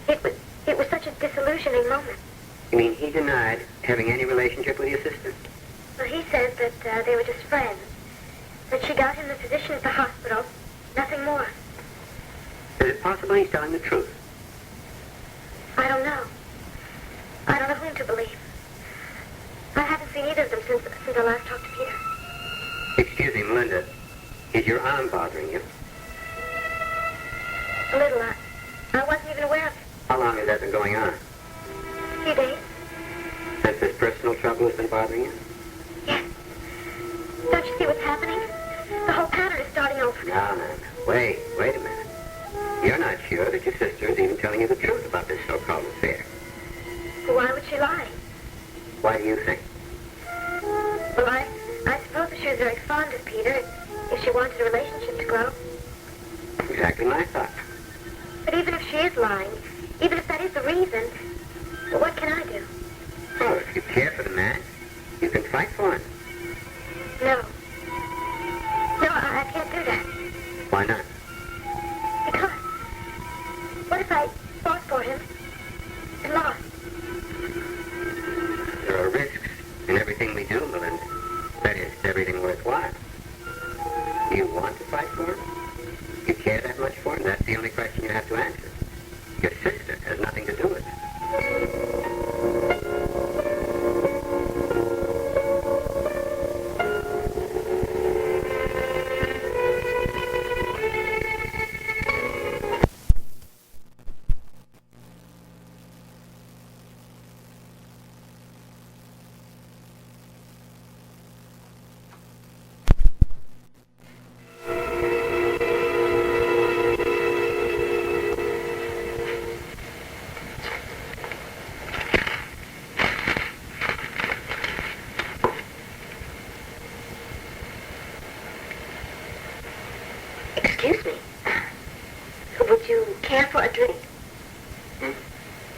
[SPEAKER 1] It was such a disillusioning moment.
[SPEAKER 3] You mean he denied having any relationship with your sister?
[SPEAKER 1] Well, he said that they were just friends. That she got him the position at the hospital. Nothing more.
[SPEAKER 3] Is it possible he's telling the truth?
[SPEAKER 1] I don't know. I don't know whom to believe. I haven't seen either of them since I last talked to Peter.
[SPEAKER 3] Excuse me, Melinda. Is your arm bothering you?
[SPEAKER 1] A little. I wasn't even aware of it.
[SPEAKER 3] How long has that been going on?
[SPEAKER 1] A few days.
[SPEAKER 3] Since this personal trouble has been bothering you?
[SPEAKER 1] Yes. Don't you see what's happening? The whole pattern is starting over.
[SPEAKER 3] No. Wait a minute. You're not sure that your sister is even telling you the truth about this so-called affair.
[SPEAKER 1] Well, why would she lie?
[SPEAKER 3] Why do you think?
[SPEAKER 1] Well, I suppose if she was very fond of Peter, if she wanted a relationship to grow.
[SPEAKER 3] Exactly my thought.
[SPEAKER 1] But even if she is lying, even if that is the reason, well, what can I do?
[SPEAKER 3] Oh, if you care for the man, you can fight for him.
[SPEAKER 1] No. No, I can't do that.
[SPEAKER 3] Why not?
[SPEAKER 1] Because what if I fought for him and lost?
[SPEAKER 3] There are risks in everything we do, Melinda. That is, everything worthwhile. Do you want to fight for him? You care that much for him? That's the only question you have to answer. Your sister has nothing to do with it.
[SPEAKER 1] Excuse me. Would you care for a drink?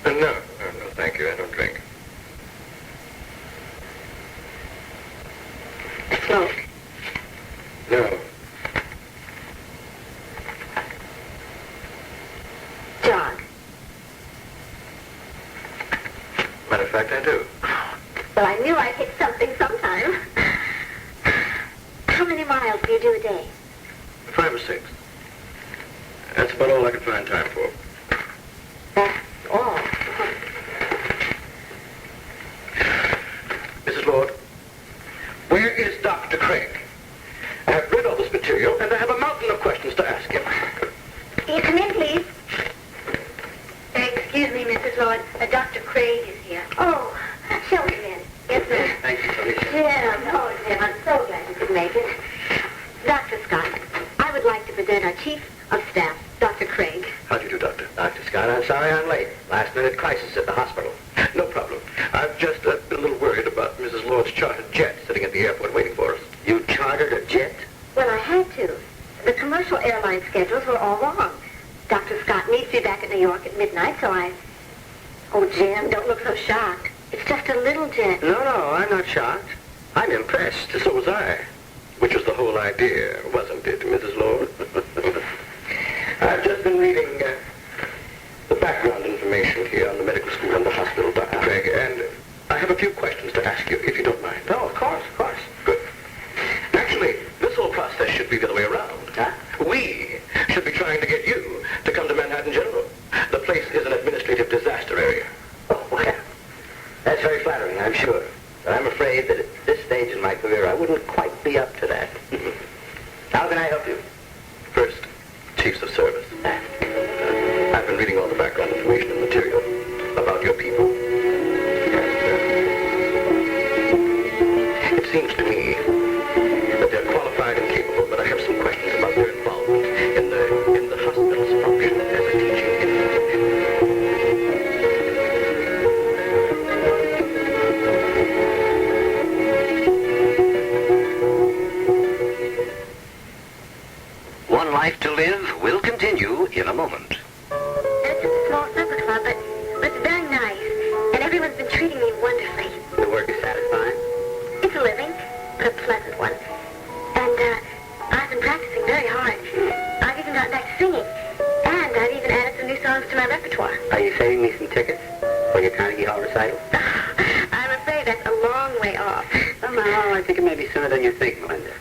[SPEAKER 4] No, thank you. I don't drink.
[SPEAKER 1] Smoke?
[SPEAKER 4] No.
[SPEAKER 1] Jog?
[SPEAKER 4] Matter of fact, I do.
[SPEAKER 1] Well, I knew I'd hit something sometime. you do a day?
[SPEAKER 4] 5 or 6. That's about all I can find time for.
[SPEAKER 1] That's all.
[SPEAKER 4] Mrs. Lord, where is Dr. Craig? I have read all this material, and I have a mountain of questions to ask him.
[SPEAKER 1] You come in, please.
[SPEAKER 6] Excuse me, Mrs. Lord. Dr. Craig is here.
[SPEAKER 1] Oh, shall we come in?
[SPEAKER 6] Yes, ma'am.
[SPEAKER 3] Thank you, Felicia.
[SPEAKER 6] Jim. Oh, Jim, I'm so glad you could make it. Dr. Scott, I would like to present our Chief of Staff, Dr. Craig.
[SPEAKER 4] How do you do, Doctor?
[SPEAKER 2] Dr. Scott, I'm sorry I'm late. Last-minute crisis at the hospital.
[SPEAKER 4] No problem. I've just been a little worried about Mrs. Lord's chartered jet sitting at the airport waiting for us.
[SPEAKER 2] You chartered a jet?
[SPEAKER 6] Well, I had to. The commercial airline schedules were all wrong. Dr. Scott needs to be back at New York at midnight, so I... Oh, Jim, don't look so shocked. It's just a little jet.
[SPEAKER 2] No, I'm not shocked. I'm impressed.
[SPEAKER 4] So was I. Which was the whole idea, wasn't it, Mrs. Lord? I've just been reading the background information here on the medical school and the hospital, Dr. Craig, and I have a few questions to ask you, if you don't mind.
[SPEAKER 2] Oh, of course.
[SPEAKER 4] Good. Actually, this whole process should be the other way around.
[SPEAKER 2] Huh?
[SPEAKER 4] We should be trying to get you to come to Manhattan General. The place is an administrative disaster area.
[SPEAKER 2] Oh, well, that's very flattering, I'm sure. But I'm afraid that at this stage in my career, I wouldn't quite be up to that. How can I help you?
[SPEAKER 4] First, chiefs of service. I've been reading all the background information and material about your people. And it seems to me that they're qualified and capable, but I have some questions about their involvement in the hospital's function as a teaching institution.
[SPEAKER 5] One Life to Live will continue in a moment.
[SPEAKER 1] It's just a small supper club, but it's very nice. And everyone's been treating me wonderfully.
[SPEAKER 2] The work is satisfying?
[SPEAKER 1] It's a living, but a pleasant one. And I've been practicing very hard. I've even gotten back to singing. And I've even added some new songs to my repertoire.
[SPEAKER 2] Are you saving me some tickets for your Carnegie Hall recital?
[SPEAKER 1] I'm afraid that's a long way off.
[SPEAKER 2] Somehow, I think it may be sooner than you think, Melinda.